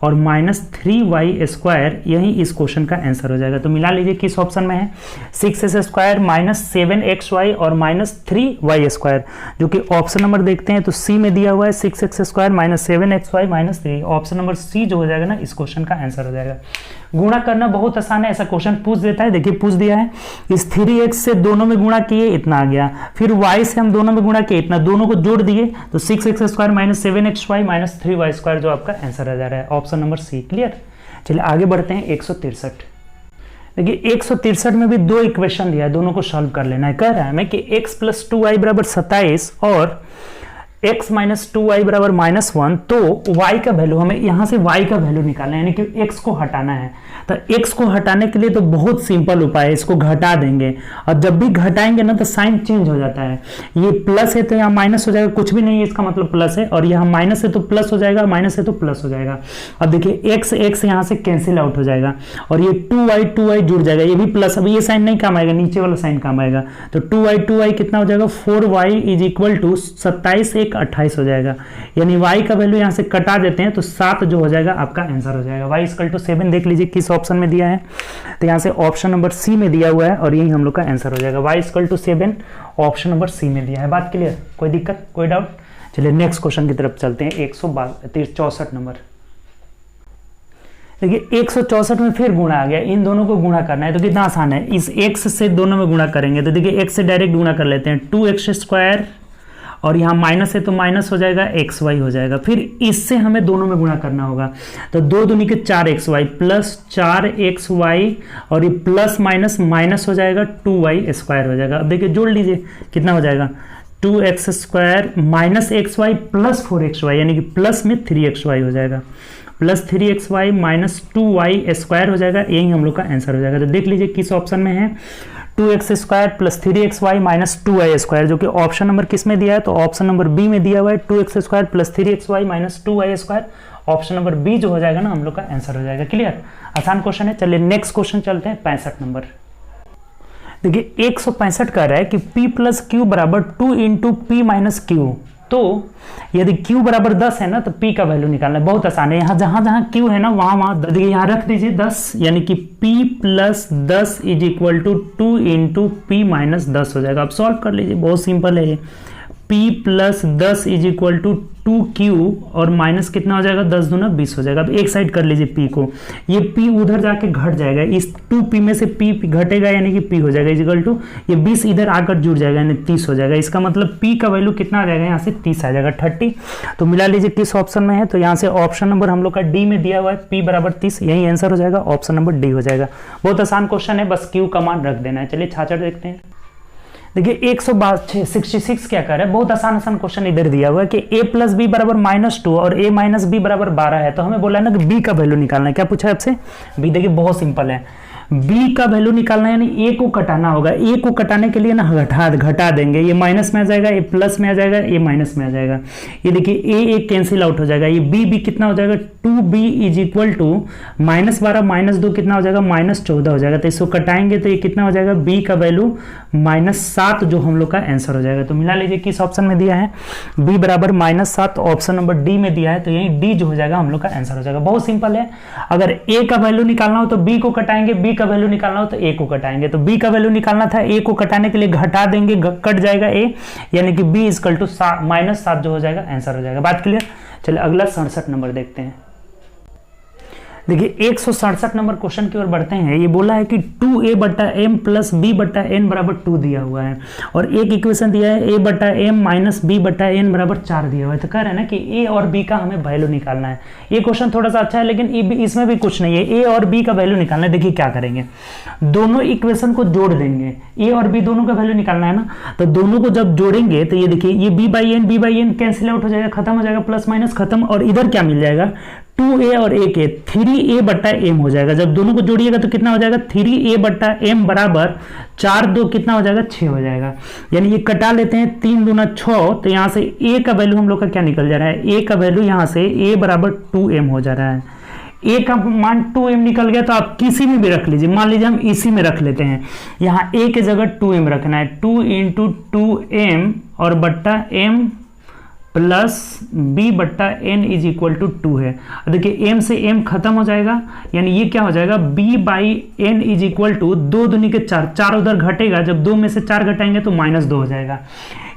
और -3y², यही इस क्वेश्चन का आंसर हो जाएगा। तो मिला लीजिए किस ऑप्शन में है, 6x² -7xy और -3y², जो कि ऑप्शन नंबर देखते हैं तो सी में दिया हुआ है, 6x² -7xy -3, ऑप्शन नंबर सी जो हो जाएगा ना इस क्वेश्चन का आंसर हो जाएगा। गुणा करना बहुत आसान है, ऐसा क्वेश्चन पूछ देता है। देखिए पूछ दिया है, इस 3x से दोनों में गुणा किए, इतना आ गया, फिर y से हम दोनों में गुणा किए, इतना, दोनों को जोड़ दिए तो 6x² -7xy -3y² जो आपका आंसर आ जा रहा है, ऑप्शन नंबर सी। क्लियर, चलिए आगे बढ़ते हैं 163। देखिए 163 में भी दो इक्वेशन दिया है, दोनों को सॉल्व कर लेना है। कह रहा है हमें कि x + 2y = 27 और x माइनस टू वाई बराबर -1, तो y का वैल्यू, हमें यहां से y का वैल्यू निकालना है, यानी कि x को हटाना है। तो x को हटाने के लिए तो बहुत सिंपल उपाय है, इसको घटा देंगे, और जब भी घटाएंगे ना तो साइन चेंज हो जाता है। ये प्लस है तो यहाँ माइनस हो जाएगा, कुछ भी नहीं है इसका मतलब प्लस है, और यहाँ माइनस है तो प्लस हो जाएगा, माइनस है तो प्लस हो जाएगा। अब देखिए x यहाँ से कैंसिल आउट हो जाएगा, और ये 2y जुड़ जाएगा, ये भी प्लस। अब ये साइन नहीं काम आएगा, नीचे वाला साइन काम आएगा, तो 2y कितना हो जाएगा, 4y इज इक्वल टू 27 1 28 हो जाएगा। यानी y का वैल्यू यहाँ से कटा देते हैं तो 7 जो हो जाएगा आपका आंसर हो जाएगा। y इक्वल टू 7 देख लीजिए किस ऑप्शन में दिया है, तो यहाँ से ऑप्शन नंबर सी में दिया हुआ है, और यही हम लोग का आंसर हो जाएगा। y equal to 7 option number C में दिया है। बात क्लियर, कोई दिक्कत, कोई डाउट? चलिए नेक्स्ट क्वेश्चन की तरफ चलते हैं। 164 नंबर। देखिए 164 में फिर गुणा आ गया, इन दोनों को गुणा करना है तो कितना आसान है, इस x से दोनों में गुणा करेंगे। तो देखिए x से डायरेक्ट गुणा कर लेते हैं, 2x² और यहाँ माइनस है तो माइनस हो जाएगा, xy हो जाएगा। फिर इससे हमें दोनों में गुणा करना होगा, तो 2 दूनी के 4xy प्लस 4xy, और ये प्लस माइनस माइनस हो जाएगा, 2y² हो जाएगा। अब देखिए जोड़ लीजिए, कितना हो जाएगा, 2x² minus xy plus 4xy, यानी कि प्लस में 3xy हो जाएगा, प्लस 3xy माइनस 2y² हो जाएगा। यही हम लोग का आंसर हो जाएगा। तो देख लीजिए किस ऑप्शन में है, 2x² plus 3xy minus 2y², जो कि ऑप्शन नंबर किस में दिया है, तो ऑप्शन नंबर बी में दिया हुआ है, 2x² plus 3xy minus 2y²। Option number B जो हो जाएगा ना हम लोग का आंसर हो जाएगा। क्लियर, आसान क्वेश्चन है। चलिए नेक्स्ट क्वेश्चन चलते हैं, 65 नंबर। देखिए 165 कह रहा है कि p प्लस क्यू बराबर 2 इंटू पी माइनस क्यू। तो यदि q बराबर 10 है ना तो p का वैल्यू निकालना है, बहुत आसान है। यहाँ जहां जहां q है ना वहां देखिए यहाँ रख दीजिए 10, यानी कि p plus 10 is equal to 2 into P minus 10 हो जाएगा। अब सॉल्व कर लीजिए, बहुत सिंपल है ये। p plus 10 is equal to 2q और माइनस कितना हो जाएगा, 10 दूना 20 हो जाएगा। अब एक साइड कर लीजिए p को, ये p उधर जाके घट जाएगा, इस 2p में से p घटेगा यानी कि p हो जाएगा इज इक्वल टू ये 20 इधर आकर जुड़ जाएगा यानी 30 हो जाएगा। इसका मतलब p का वैल्यू कितना आ जाएगा, यहाँ से 30 आ जाएगा, 30। तो मिला लीजिए किस ऑप्शन में है, तो यहाँ से ऑप्शन नंबर हम लोग का डी में दिया हुआ है, p बराबर 30, यही आंसर हो जाएगा, ऑप्शन नंबर डी हो जाएगा। बहुत आसान क्वेश्चन है, बस q का मान रख देना है। चलिए 66 देखते हैं। देखिए 166 क्या कर रहा है, बहुत आसान क्वेश्चन इधर दिया हुआ है कि a प्लस बी बराबर -2 और a माइनस बी बराबर 12 है। तो हमें बोला है ना कि b का वैल्यू निकालना है। क्या पूछा है आपसे, b। देखिए बहुत सिंपल है, b का वैल्यू निकालना है, यानी a को कटाना होगा। a को कटाने के लिए ना घटा देंगे, ये माइनस में आ जाएगा, ये प्लस में आ जाएगा, ये माइनस में आ जाएगा। ये देखिए a कैंसिल आउट हो जाएगा, ये b कितना हो जाएगा, 2b is equal to -12 minus 2 कितना हो जाएगा, -14 हो जाएगा। तो इसको कटाएंगे तो ये कितना हो जाएगा, b का वैल्यू -7 जो हम लोग का आंसर हो जाएगा। तो मिला लीजिए किस ऑप्शन में दिया है, b बराबर -7 ऑप्शन नंबर डी में दिया है, तो यही डी जो हो जाएगा हम लोग का आंसर हो जाएगा। बहुत सिंपल है, अगर a का वैल्यू निकालना हो तो b को कटाएंगे, b का वैल्यू निकालना हो तो a को कटाएंगे। तो b का वैल्यू निकालना था, a को कटाने के लिए घटा देंगे, कट जाएगा a, यानी कि b इक्वल टू -7 जो हो जाएगा आंसर हो जाएगा। बात क्लियर। चलिए अगला 67 नंबर देखते हैं। देखिए 167 नंबर क्वेश्चन की ओर बढ़ते हैं। ये बोला है कि 2a बटा m प्लस b बटा n बराबर 2 दिया हुआ है, और एक इक्वेशन दिया है a बटा m माइनस b बटा n बराबर 4 दिया हुआ है। तो कह रहे हैं ना कि a और b का हमें वैल्यू निकालना है। ये क्वेश्चन थोड़ा सा अच्छा है, लेकिन इसमें भी कुछ नहीं है, a और b का वैल्यू निकालना है। देखिए क्या करेंगे, दोनों इक्वेशन को जोड़ देंगे, a और b दोनों का वैल्यू निकालना है ना। तो दोनों को जब जोड़ेंगे तो ये देखिए ये b by n cancel out हो जाएगा, खत्म हो जाएगा, प्लस माइनस खत्म, और इधर क्या मिल जाएगा, 2a और a के 3a बटा m हो जाएगा। जब दोनों को जोड़िएगा तो कितना हो जाएगा, 3a बटा m बराबर 4 2 कितना हो जाएगा, 6 हो जाएगा। यानी ये कटा लेते हैं, 3 दूना 6, तो यहाँ से a का वैल्यू हम लोग का क्या निकल जा रहा है, a का वैल्यू यहाँ से a बराबर 2m हो जा रहा है। a का मान 2m निकल गया, तो आप किसी में भी रख लीजिए, मान लीजिए हम इसी में रख लेते हैं, यहाँ a के जगह 2m रखना है, 2 इंटू 2m और बट्टा m प्लस b बट्टा n इज इक्वल टू 2 है। देखिए m से m खत्म हो जाएगा, यानी ये क्या हो जाएगा, b by n is equal to 2 दूनी के 4, 4 उधर घटेगा, जब 2 में से 4 घटाएंगे तो -2 हो जाएगा,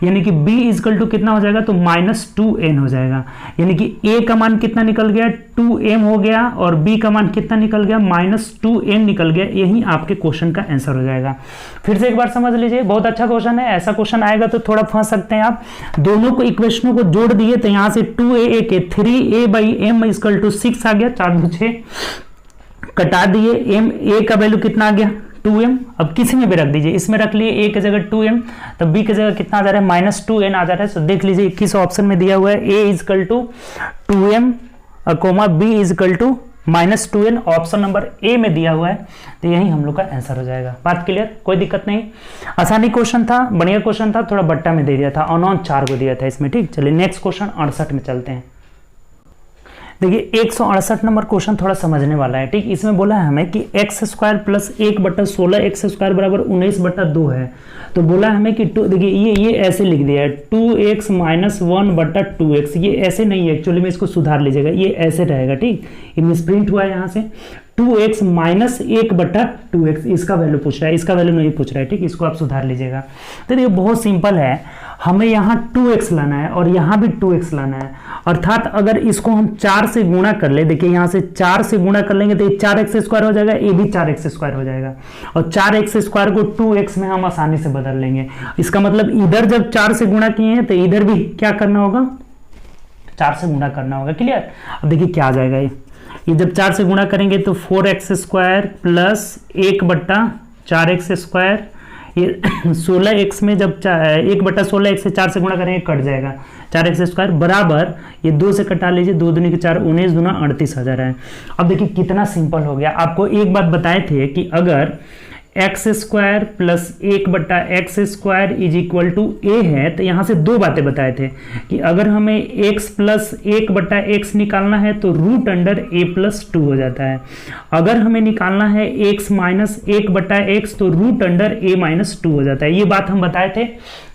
यानी कि b इक्वल टू कितना हो जाएगा, तो -2n हो जाएगा। यानी कि a का मान कितना निकल गया, 2m हो गया, और b का मान कितना निकल गया, -2n निकल गया। यही आपके क्वेश्चन का आंसर हो जाएगा। फिर से एक बार समझ लीजिए, बहुत अच्छा क्वेश्चन है। ऐसा क्वेश्चन आएगा तो थोड़ा फंस सकते हैं आप। दोनों को इक्वेशनों को जोड़ दिए तो यहाँ से 2a के 3a by m equal to 6 आ गया, 4 2 6, कटा दिए, m a का वैल्यू कितना आ गया, 2m, अब किसी में भी रख दीजिए, इसमें रख लिए a की जगह 2m, तो b की जगह कितना आ जा रहा है -2n आ जा रहा है। तो देख लीजिए किस ऑप्शन में दिया हुआ है, a is equal to 2m comma b is equal to -2n, option number A में दिया हुआ है। तो यही हम लोग का आंसर हो जाएगा। बात क्लियर, कोई दिक्कत नहीं, आसानी क्वेश्चन था, बढ़िया क्वेश्चन था, थोड़ा बट्टा में दे दिया था, अननोन 4 को दिया था इसमें। ठीक, चलिए नेक्स्ट क्वेश्चन 68 में चलते हैं। देखिए 168 नंबर क्वेश्चन थोड़ा समझने वाला है। ठीक, इसमें बोला है हमें कि x square plus 1/16 x square बराबर 19/2 है। तो बोला है हमें कि देखिए ये ऐसे लिख दिया है 2x माइनस 1/2x, ये ऐसे नहीं है एक्चुअली में, इसको सुधार लीजिएगा, ये ऐसे रहेगा। ठीक, ये मिसप्रिंट हुआ है यहाँ से 2x माइनस 1/2x, इसका वैल्यू पूछ रहा है, इसका वैल्यू नहीं पूछ रहा है। ठीक, इसको आप सुधार लीजिएगा। तो देखिए बहुत सिंपल है, हमें यहाँ 2x लाना है और यहाँ भी 2x लाना है, अर्थात अगर इसको हम 4 से गुणा कर ले, देखिए यहाँ से 4 से गुणा कर लेंगे तो ये 4x स्क्वायर हो जाएगा, ये भी 4x स्क्वायर हो जाएगा, और 4x स्क्वायर को 2x में हम आसानी से बदल लेंगे। इसका मतलब इधर जब 4 से गुणा किए हैं तो इधर भी क्या करना होगा, 4 से गुणा करना होगा। क्लियर, अब देखिए क्या आ जाएगा, ये जब 4 से गुणा करेंगे तो 4x square plus 1/4x square, ये 16x में जब 1/16x से 4 से गुणा करेंगे कट जाएगा 4x स्क्वायर बराबर, ये 2 से कटा लीजिए, 2 दूनी के 4, 19 दूना 38 आ जा रहा है। अब देखिए कितना सिंपल हो गया। आपको एक बात बताए थे कि अगर x square plus 1/x square is equal to A है, तो यहाँ से दो बातें बताए थे कि अगर हमें x प्लस 1/x निकालना है तो रूट अंडर a प्लस 2 हो जाता है, अगर हमें निकालना है x माइनस 1/x तो रूट अंडर a माइनस 2 हो जाता है। ये बात हम बताए थे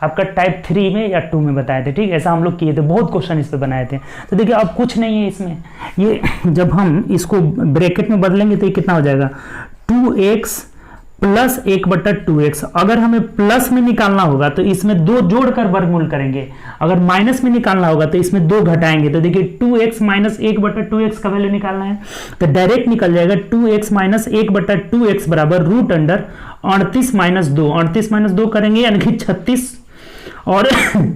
आपका टाइप 3 में या 2 में बताए थे। ठीक, ऐसा हम लोग किए थे, बहुत क्वेश्चन इस पे बनाए थे। तो देखिए अब कुछ नहीं है इसमें, ये जब हम इसको ब्रैकेट में बदलेंगे तो ये कितना हो जाएगा 2x प्लस 1/2x। अगर हमें प्लस में निकालना होगा तो इसमें 2 जोड़कर वर्गमूल करेंगे, अगर माइनस में निकालना होगा तो इसमें 2 घटाएंगे। तो देखिए 2x माइनस 1/2x का वैल्यू निकालना है तो डायरेक्ट निकल जाएगा 2x माइनस 1/2x बराबर रूट अंडर 38 माइनस 2, 38 माइनस 2 करेंगे यानी कि 36, और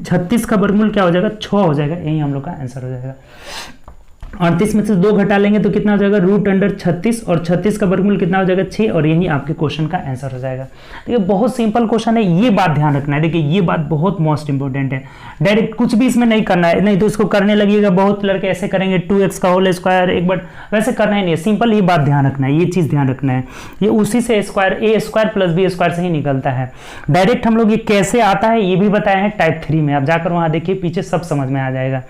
36 का वर्गमूल क्या हो जाएगा 6 हो जाएगा, यही हम लोग का आंसर हो जाएगा। 38 में से 2 घटा लेंगे तो कितना हो जाएगा रूट अंडर 36, और 36 का वर्गमूल कितना हो जाएगा 6, और यही आपके क्वेश्चन का आंसर हो जाएगा। देखिए बहुत सिंपल क्वेश्चन है, ये बात ध्यान रखना है। देखिए ये बात बहुत मोस्ट इंपॉर्टेंट है, डायरेक्ट कुछ भी इसमें नहीं करना है, नहीं तो इसको करने लगिएगा, बहुत लड़के ऐसे करेंगे 2x का होल स्क्वायर एक बार, वैसे करना ही नहीं है, सिंपल ये बात ध्यान रखना है, ये चीज़ ध्यान रखना है, ये उसी से square a square plus b square से ही निकलता है। डायरेक्ट हम लोग ये कैसे आता है ये भी बताए हैं टाइप 3 में, आप जाकर वहाँ देखिए पीछे सब समझ में आ जाएगा।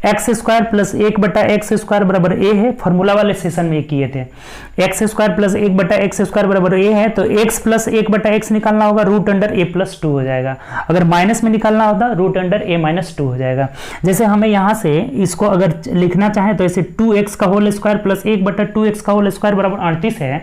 x square plus 1/x square बराबर a है, फॉर्मूला वाले सेशन में किए थे, x square plus 1/x square बराबर a है, तो x प्लस 1/x निकालना होगा रूट अंडर a प्लस 2 हो जाएगा, अगर माइनस में निकालना होता रूट अंडर a माइनस 2 हो जाएगा। जैसे हमें यहाँ से इसको अगर लिखना चाहें तो ऐसे 2x का होल स्क्वायर प्लस 1/2x का होल स्क्वायर बराबर 38 है,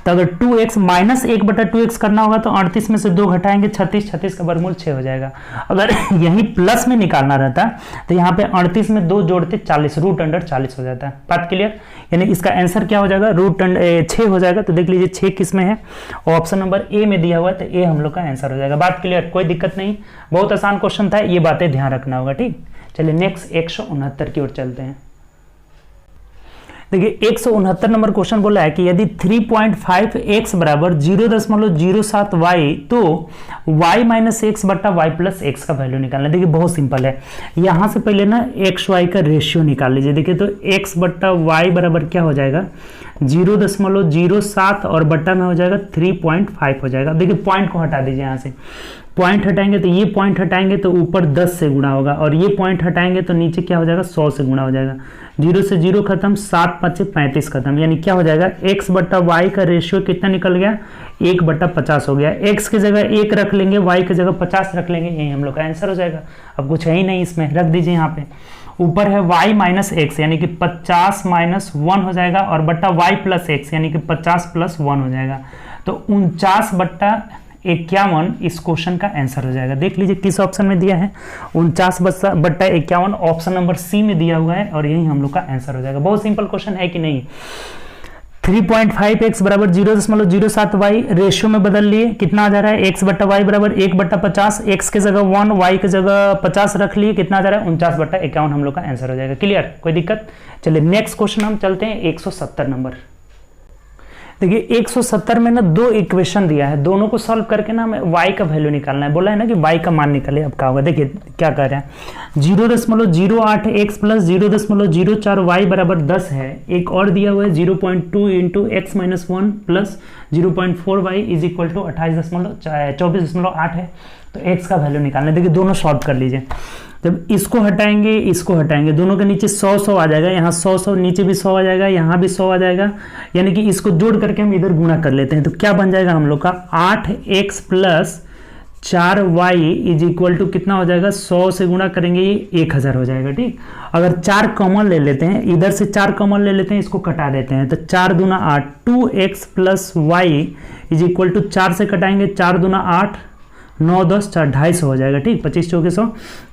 तो अगर 2x माइनस 1/2x करना होगा तो 38 में से 2 घटाएंगे 36, 36 का वर्गमूल 6 हो जाएगा। अगर यही प्लस में निकालना रहता तो यहाँ पे 38 में 2 जोड़ते 40, रूट अंडर 40 हो जाता है। बात क्लियर, यानी इसका आंसर क्या हो जाएगा रूट अंडर 6 हो जाएगा। तो देख लीजिए 6 किस में है, ऑप्शन नंबर ए में दिया हुआ है, तो ए हम लोग का आंसर हो जाएगा। बात क्लियर, कोई दिक्कत नहीं, बहुत आसान क्वेश्चन था, ये बातें ध्यान रखना होगा। ठीक, चलिए नेक्स्ट 169 की ओर चलते हैं। देखिए 169 नंबर क्वेश्चन बोला है कि यदि 3.5x बराबर 0.07y तो y माइनस एक्स बट्टा वाई प्लस एक्स का वैल्यू निकालना है। देखिए बहुत सिंपल है, यहाँ से पहले ना एक्स वाई का रेशियो निकाल लीजिए। देखिए तो x बट्टा वाई बराबर क्या हो जाएगा 0.07 और बट्टा में हो जाएगा 3.5 हो जाएगा। देखिए पॉइंट को हटा दीजिए, यहाँ से पॉइंट हटाएंगे तो ये पॉइंट हटाएंगे तो ऊपर 10 से गुणा होगा, और ये पॉइंट हटाएंगे तो नीचे क्या हो जाएगा 100 से गुणा हो जाएगा। 0 से 0 खत्म, 7 5 35 खत्म, यानी क्या हो जाएगा x बट्टा वाई का रेशियो कितना निकल गया 1/50 हो गया। x की जगह 1 रख लेंगे, y की जगह 50 रख लेंगे, यही हम लोग का आंसर हो जाएगा। अब कुछ है ही नहीं इसमें, रख दीजिए यहाँ पे। ऊपर है y माइनस एक्स यानी कि 50 माइनस 1 हो जाएगा, और बट्टा y प्लस एक्स यानी कि 50 प्लस 1 हो जाएगा। तो 49/51 इस क्वेश्चन का आंसर हो जाएगा। देख लीजिए किस ऑप्शन में दिया है, 49/51 ऑप्शन नंबर सी में दिया हुआ है, और यही हम लोग का आंसर हो जाएगा। बहुत सिंपल क्वेश्चन है कि नहीं। 3.5x बराबर 0.07y रेशियो में बदल लिए, कितना आ जा रहा है x बट्टा वाई बराबर 1/50, x की जगह 1 y की जगह 50 रख लिए, कितना आ जा रहा है 49/51 हम लोग का आंसर हो जाएगा। क्लियर, कोई दिक्कत। चलिए नेक्स्ट क्वेश्चन हम चलते हैं 170 नंबर। देखिए 170 में ना दो इक्वेशन दिया है, दोनों को सॉल्व करके ना हमें y का वैल्यू निकालना है। बोला है ना कि y का मान निकाले। अब क्या होगा, देखिए क्या कर रहे हैं, 0.08 x प्लस 0.04 y बराबर 10 है। एक और दिया हुआ है 0.2 into x minus 1 plus 0.4 y is equal to 24.8 है। तो x का वैल्यू निकालना है। देखिए दोनों सॉल्व कर लीजिए। जब इसको हटाएंगे, दोनों के नीचे 100 आ जाएगा, यहाँ 100 नीचे भी 100 आ जाएगा, यहाँ भी 100 आ जाएगा, यानी कि इसको जोड़ करके हम इधर गुणा कर लेते हैं। तो क्या बन जाएगा हम लोग का 8x plus 4y is equal to कितना हो जाएगा, 100 से गुणा करेंगे ये 1000 हो जाएगा। ठीक, अगर 4 कॉमन ले लेते हैं, इधर से 4 कॉमन ले लेते हैं, इसको कटा देते हैं, तो 4 दूना 8, 2x plus y is equal to 4 से कटाएंगे, 4 दूना 8, 9 10 4 250 हो जाएगा। ठीक, 25 चौके 100,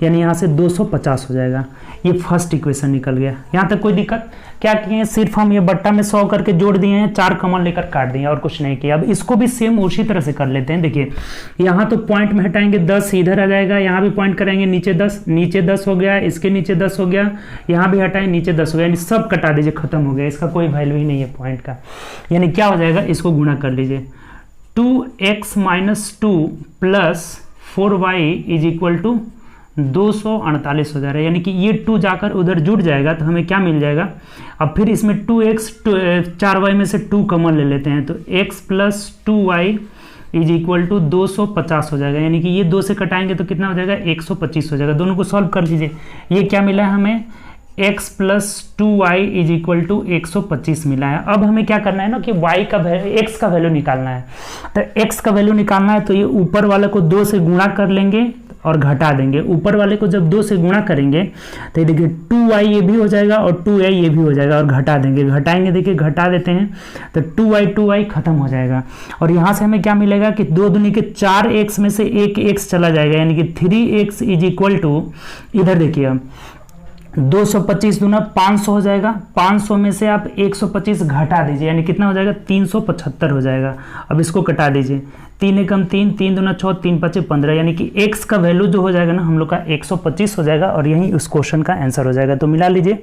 यानी यहाँ से 250 हो जाएगा। ये फर्स्ट इक्वेशन निकल गया। यहाँ तक कोई दिक्कत? क्या किए, सिर्फ हम ये बट्टा में 100 करके जोड़ दिए हैं, 4 कॉमन लेकर काट दिए और कुछ नहीं किया। अब इसको भी सेम उसी तरह से कर लेते हैं। देखिए यहाँ तो पॉइंट में हटाएंगे 10 इधर आ जाएगा, यहाँ भी पॉइंट करेंगे नीचे 10 हो गया, इसके नीचे 10 हो गया, यहाँ भी हटाएं नीचे 10 हो गया, यानी सब कटा दीजिए, खत्म हो गया। इसका कोई वैल्यू ही नहीं है पॉइंट का। यानी क्या हो जाएगा, इसको गुणा कर लीजिए, 2x minus 2 plus 4y is equal to 248 हो जा रहा है। यानी कि ये 2 जाकर उधर जुड़ जाएगा तो हमें क्या मिल जाएगा। अब फिर इसमें 2x 4y में से 2 कॉमन ले लेते हैं, तो x plus 2y is equal to 250 हो जाएगा। यानी कि ये 2 से कटाएंगे तो कितना हो जाएगा, 125 हो जाएगा। दोनों को सॉल्व कर लीजिए। ये क्या मिला है हमें, x plus 2y is equal to 125 मिला है। अब हमें क्या करना है ना कि y का x का वैल्यू निकालना है। तो x का वैल्यू निकालना है तो ये ऊपर वाले को 2 से गुणा कर लेंगे और घटा देंगे। ऊपर वाले को जब 2 से गुणा करेंगे तो ये देखिए 2y ये भी हो जाएगा और 2a ये भी हो जाएगा, और घटा देंगे, घटाएंगे, देखिए घटा देते हैं तो 2y खत्म हो जाएगा। और यहाँ से हमें क्या मिलेगा कि 2 दूनी के 4x में से एक x चला जाएगा, यानी कि 3x इज इक्वल टू, इधर देखिए अब 225 दूना 500 हो जाएगा, 500 में से आप 125 घटा दीजिए, यानी कितना हो जाएगा, 375 हो जाएगा। अब इसको कटा दीजिए, 3 एकम 3, 3 दूना 6, 3 5 15, यानी कि x का वैल्यू जो हो जाएगा ना हम लोग का 125 हो जाएगा, और यही उस क्वेश्चन का आंसर हो जाएगा। तो मिला लीजिए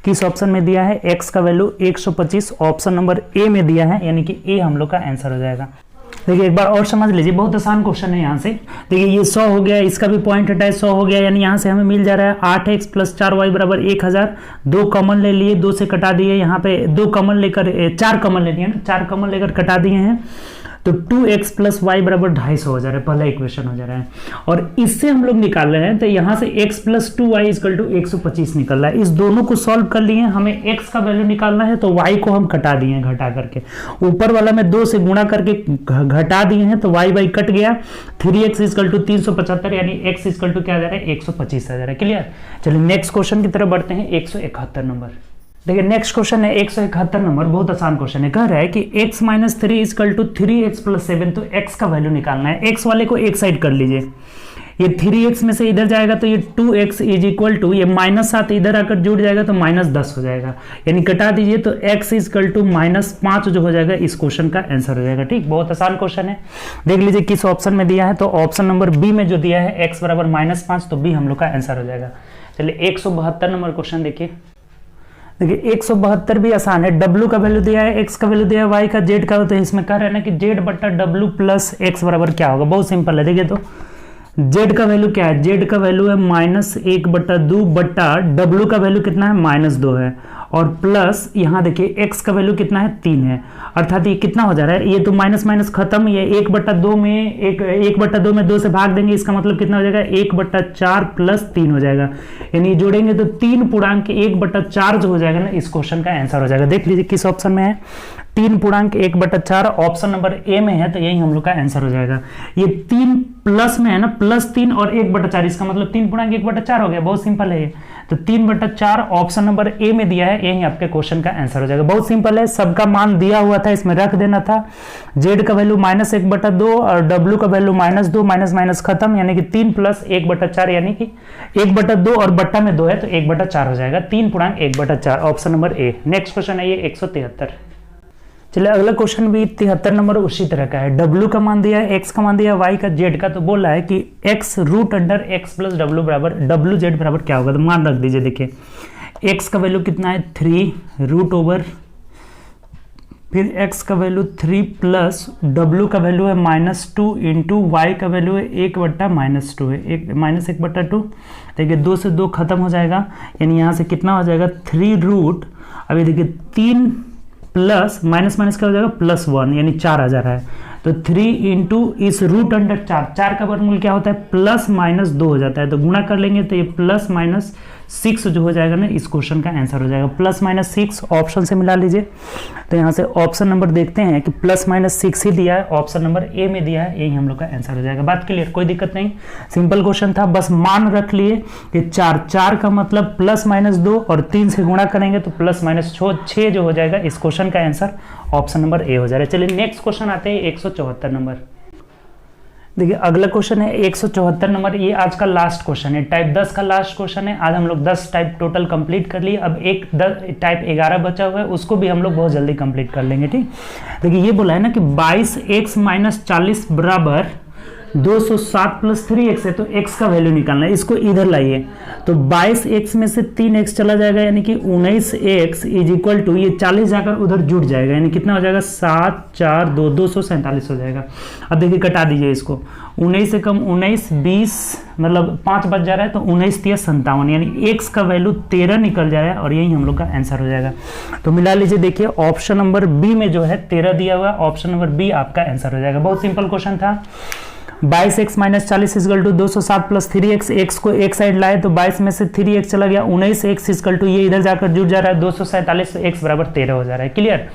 किस ऑप्शन में दिया है, x का वैल्यू 125 ऑप्शन नंबर ए में दिया है, यानी कि ए हम लोग का आंसर हो जाएगा। देखिए एक बार और समझ लीजिए, बहुत आसान क्वेश्चन है। यहाँ से देखिए ये 100 हो गया, इसका भी पॉइंट हटाए 100 हो गया, यानी यहाँ से हमें मिल जा रहा है 8x प्लस 4y बराबर 1000। 2 कॉमन ले लिए, 2 से कटा दिए, यहाँ पे 2 कॉमन लेकर 4 कॉमन ले लिए ना, 4 कॉमन लेकर कटा दिए हैं, तो 2x प्लस वाई बराबर 250 हो जा रहा है, पहला इक्वेशन हो जा रहा है। और इससे हम लोग निकाल रहे हैं तो यहाँ से x plus 2y equal to 125 निकल रहा है। इस दोनों को सॉल्व कर लिए, हमें x का वैल्यू निकालना है तो y को हम घटा दिए हैं, घटा करके ऊपर वाला में 2 से गुणा करके घटा दिए हैं, तो y कट गया, 3x इक्वल टू 375, यानी x इक्वल टू क्या आ जा रहा है, 125 आ जा रहा है। क्लियर? चलिए नेक्स्ट क्वेश्चन की तरफ बढ़ते हैं, 171 नंबर। देखिए नेक्स्ट क्वेश्चन है 171 नंबर, बहुत आसान क्वेश्चन है। कह रहा है कि x minus 3 equal to 3x plus 7, तो x का वैल्यू निकालना है। x वाले को एक साइड कर लीजिए, ये 3x में से इधर जाएगा तो ये 2x इज इक्वल टू, ये -7 इधर आकर जुड़ जाएगा तो -10 हो जाएगा, यानी कटा दीजिए तो x इक्वल टू -5 जो हो जाएगा, इस क्वेश्चन का आंसर हो जाएगा। ठीक, बहुत आसान क्वेश्चन है। देख लीजिए किस ऑप्शन में दिया है, तो ऑप्शन नंबर बी में जो दिया है x बराबर -5, तो बी हम लोग का आंसर हो जाएगा। चलिए 172 नंबर क्वेश्चन देखिए। देखिए 172 भी आसान है। W का वैल्यू दिया है, x का वैल्यू दिया है, y का, z का, तो इसमें कह रहे हैं ना कि z बट्टा W प्लस x बराबर क्या होगा। बहुत सिंपल है। देखिए तो z का वैल्यू क्या है, z का वैल्यू है -1/2 बट्टा W का वैल्यू कितना है, -2 है, और प्लस यहाँ देखिए x का वैल्यू कितना है, 3 है, अर्थात ये कितना हो जा रहा है, ये तो माइनस माइनस खत्म, ये 1/2 में 1/2 में 2 से भाग देंगे, इसका मतलब कितना हो जाएगा, 1/4 प्लस 3 हो जाएगा, यानी जोड़ेंगे तो 3 पूर्णांक 1/4 जो हो जाएगा ना, इस क्वेश्चन का आंसर हो जाएगा। देख लीजिए किस ऑप्शन में है, 3 पूर्णांक 1/4 ऑप्शन नंबर ए में है, तो यही हम लोग का आंसर हो जाएगा। ये 3 प्लस में है ना, +3 और 1/4, इसका मतलब 3 पूर्णांक 1/4 हो गया। बहुत सिंपल है ये, तो 3/4 ऑप्शन नंबर ए में दिया है, यही आपके क्वेश्चन का आंसर हो जाएगा। बहुत सिंपल है, सबका मान दिया हुआ था, इसमें रख देना था। z का वैल्यू -1/2 और w का वैल्यू -2, माइनस माइनस खत्म, यानी कि 3 + 1/4, यानी कि 1/2 और बट्टा में 2 है तो 1/4 हो जाएगा, 3 पूर्णांक 1/4 ऑप्शन नंबर ए। नेक्स्ट क्वेश्चन है ये 173। चलिए अगला क्वेश्चन भी 73 नंबर उसी तरह का है। W का मान दिया है, x का मान दिया है, y का, z का, तो बोल रहा है कि x √x + w बराबर WZ बराबर क्या होगा, तो मान रख दीजिए। देखिए x का वैल्यू कितना है, 3 √/, फिर x का वैल्यू 3 प्लस w का वैल्यू है -2 इंटू वाई का वैल्यू है 1/-2 है, -1/2। देखिए 2 से 2 खत्म हो जाएगा, यानी यहाँ से कितना हो जाएगा 3 रूट, अभी देखिए 3 प्लस माइनस माइनस क्या हो जाएगा +1, यानी 4 आ जा रहा है। तो 3 इंटू इस रूट अंडर 4 का वर्गमूल क्या होता है +-2 हो जाता है, तो गुणा कर लेंगे तो ये +-6 जो हो जाएगा ना, इस क्वेश्चन का आंसर हो जाएगा। +-6 ऑप्शन से मिला लीजिए, तो यहाँ से ऑप्शन नंबर देखते हैं कि +-6 ही दिया है, ऑप्शन नंबर ए में दिया है, यही हम लोग का आंसर हो जाएगा। बात क्लियर, कोई दिक्कत नहीं, सिंपल क्वेश्चन था, बस मान रख लिए कि 4 का मतलब +-2 और 3 से गुणा करेंगे तो +-6 जो हो जाएगा, इस क्वेश्चन का आंसर ऑप्शन नंबर ए हो जाएगा। चलिए नेक्स्ट क्वेश्चन आते हैं 174 नंबर। देखिए अगला क्वेश्चन है 174 नंबर, ये आज का लास्ट क्वेश्चन है, टाइप 10 का लास्ट क्वेश्चन है। आज हम लोग 10 टाइप टोटल कंप्लीट कर लिए, अब एक टाइप 11 बचा हुआ है, उसको भी हम लोग बहुत जल्दी कंप्लीट कर लेंगे। ठीक, देखिए ये बोला है ना कि 22x - 40 बराबर 207 + 3x है, तो x का वैल्यू निकालना है, इसको इधर लाइए। तो 22x में से 3x चला जाएगा, यानी कि 19x = ये 40 जाकर उधर जुड़ जाएगा, यानी कितना हो जाएगा 7 4 2 247 हो जाएगा। अब देखिए कटा दीजिए इसको, 19 से कम 19 20 मतलब 5 बच जा रहा है, तो 19 × 57, यानी x का वैल्यू 13 निकल जा रहा है, और यही हम लोग का आंसर हो जाएगा। तो मिला लीजिए, देखिए ऑप्शन नंबर बी में जो है 13 दिया हुआ है, ऑप्शन नंबर बी आपका आंसर हो जाएगा। बहुत सिंपल क्वेश्चन था। 22x - 40 = 207 + 3x, x को एक साइड लाए तो 22 में से 3x चला गया, 19x = ये इधर जाकर जुड़ जा रहा है 247, तो x बराबर 13 हो जा रहा है। क्लियर,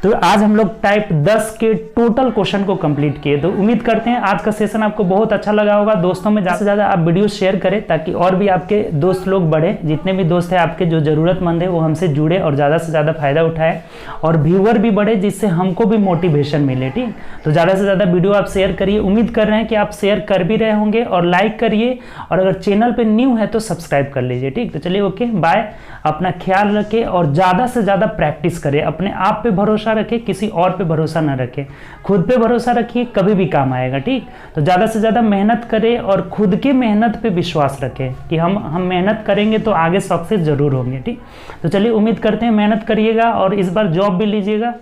तो आज हम लोग टाइप 10 के टोटल क्वेश्चन को कंप्लीट किए। तो उम्मीद करते हैं आज का सेशन आपको बहुत अच्छा लगा होगा। दोस्तों में ज़्यादा से ज़्यादा आप वीडियो शेयर करें, ताकि और भी आपके दोस्त लोग बढ़े, जितने भी दोस्त हैं आपके जो ज़रूरतमंद है वो हमसे जुड़े और ज़्यादा से ज़्यादा फायदा उठाए, और व्यूअर भी बढ़े, जिससे हमको भी मोटिवेशन मिले। ठीक, तो ज़्यादा से ज़्यादा वीडियो आप शेयर करिए। उम्मीद कर रहे हैं कि आप शेयर कर भी रहे होंगे, और लाइक करिए, और अगर चैनल पे न्यू है तो सब्सक्राइब कर लीजिए। ठीक, तो चलिए ओके बाय, अपना ख्याल रखें और ज़्यादा से ज़्यादा प्रैक्टिस करें, अपने आप पे भरोसा रखें, किसी और पे भरोसा ना रखें, खुद पे भरोसा रखिए, कभी भी काम आएगा। ठीक, तो ज़्यादा से ज़्यादा मेहनत करें, और खुद के मेहनत पे विश्वास रखें कि हम मेहनत करेंगे तो आगे सक्सेस जरूर होंगे। ठीक, तो चलिए उम्मीद करते हैं मेहनत करिएगा, और इस बार जॉब भी लीजिएगा।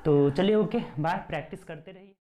तो चलिए ओके बाय, प्रैक्टिस करते रहिए।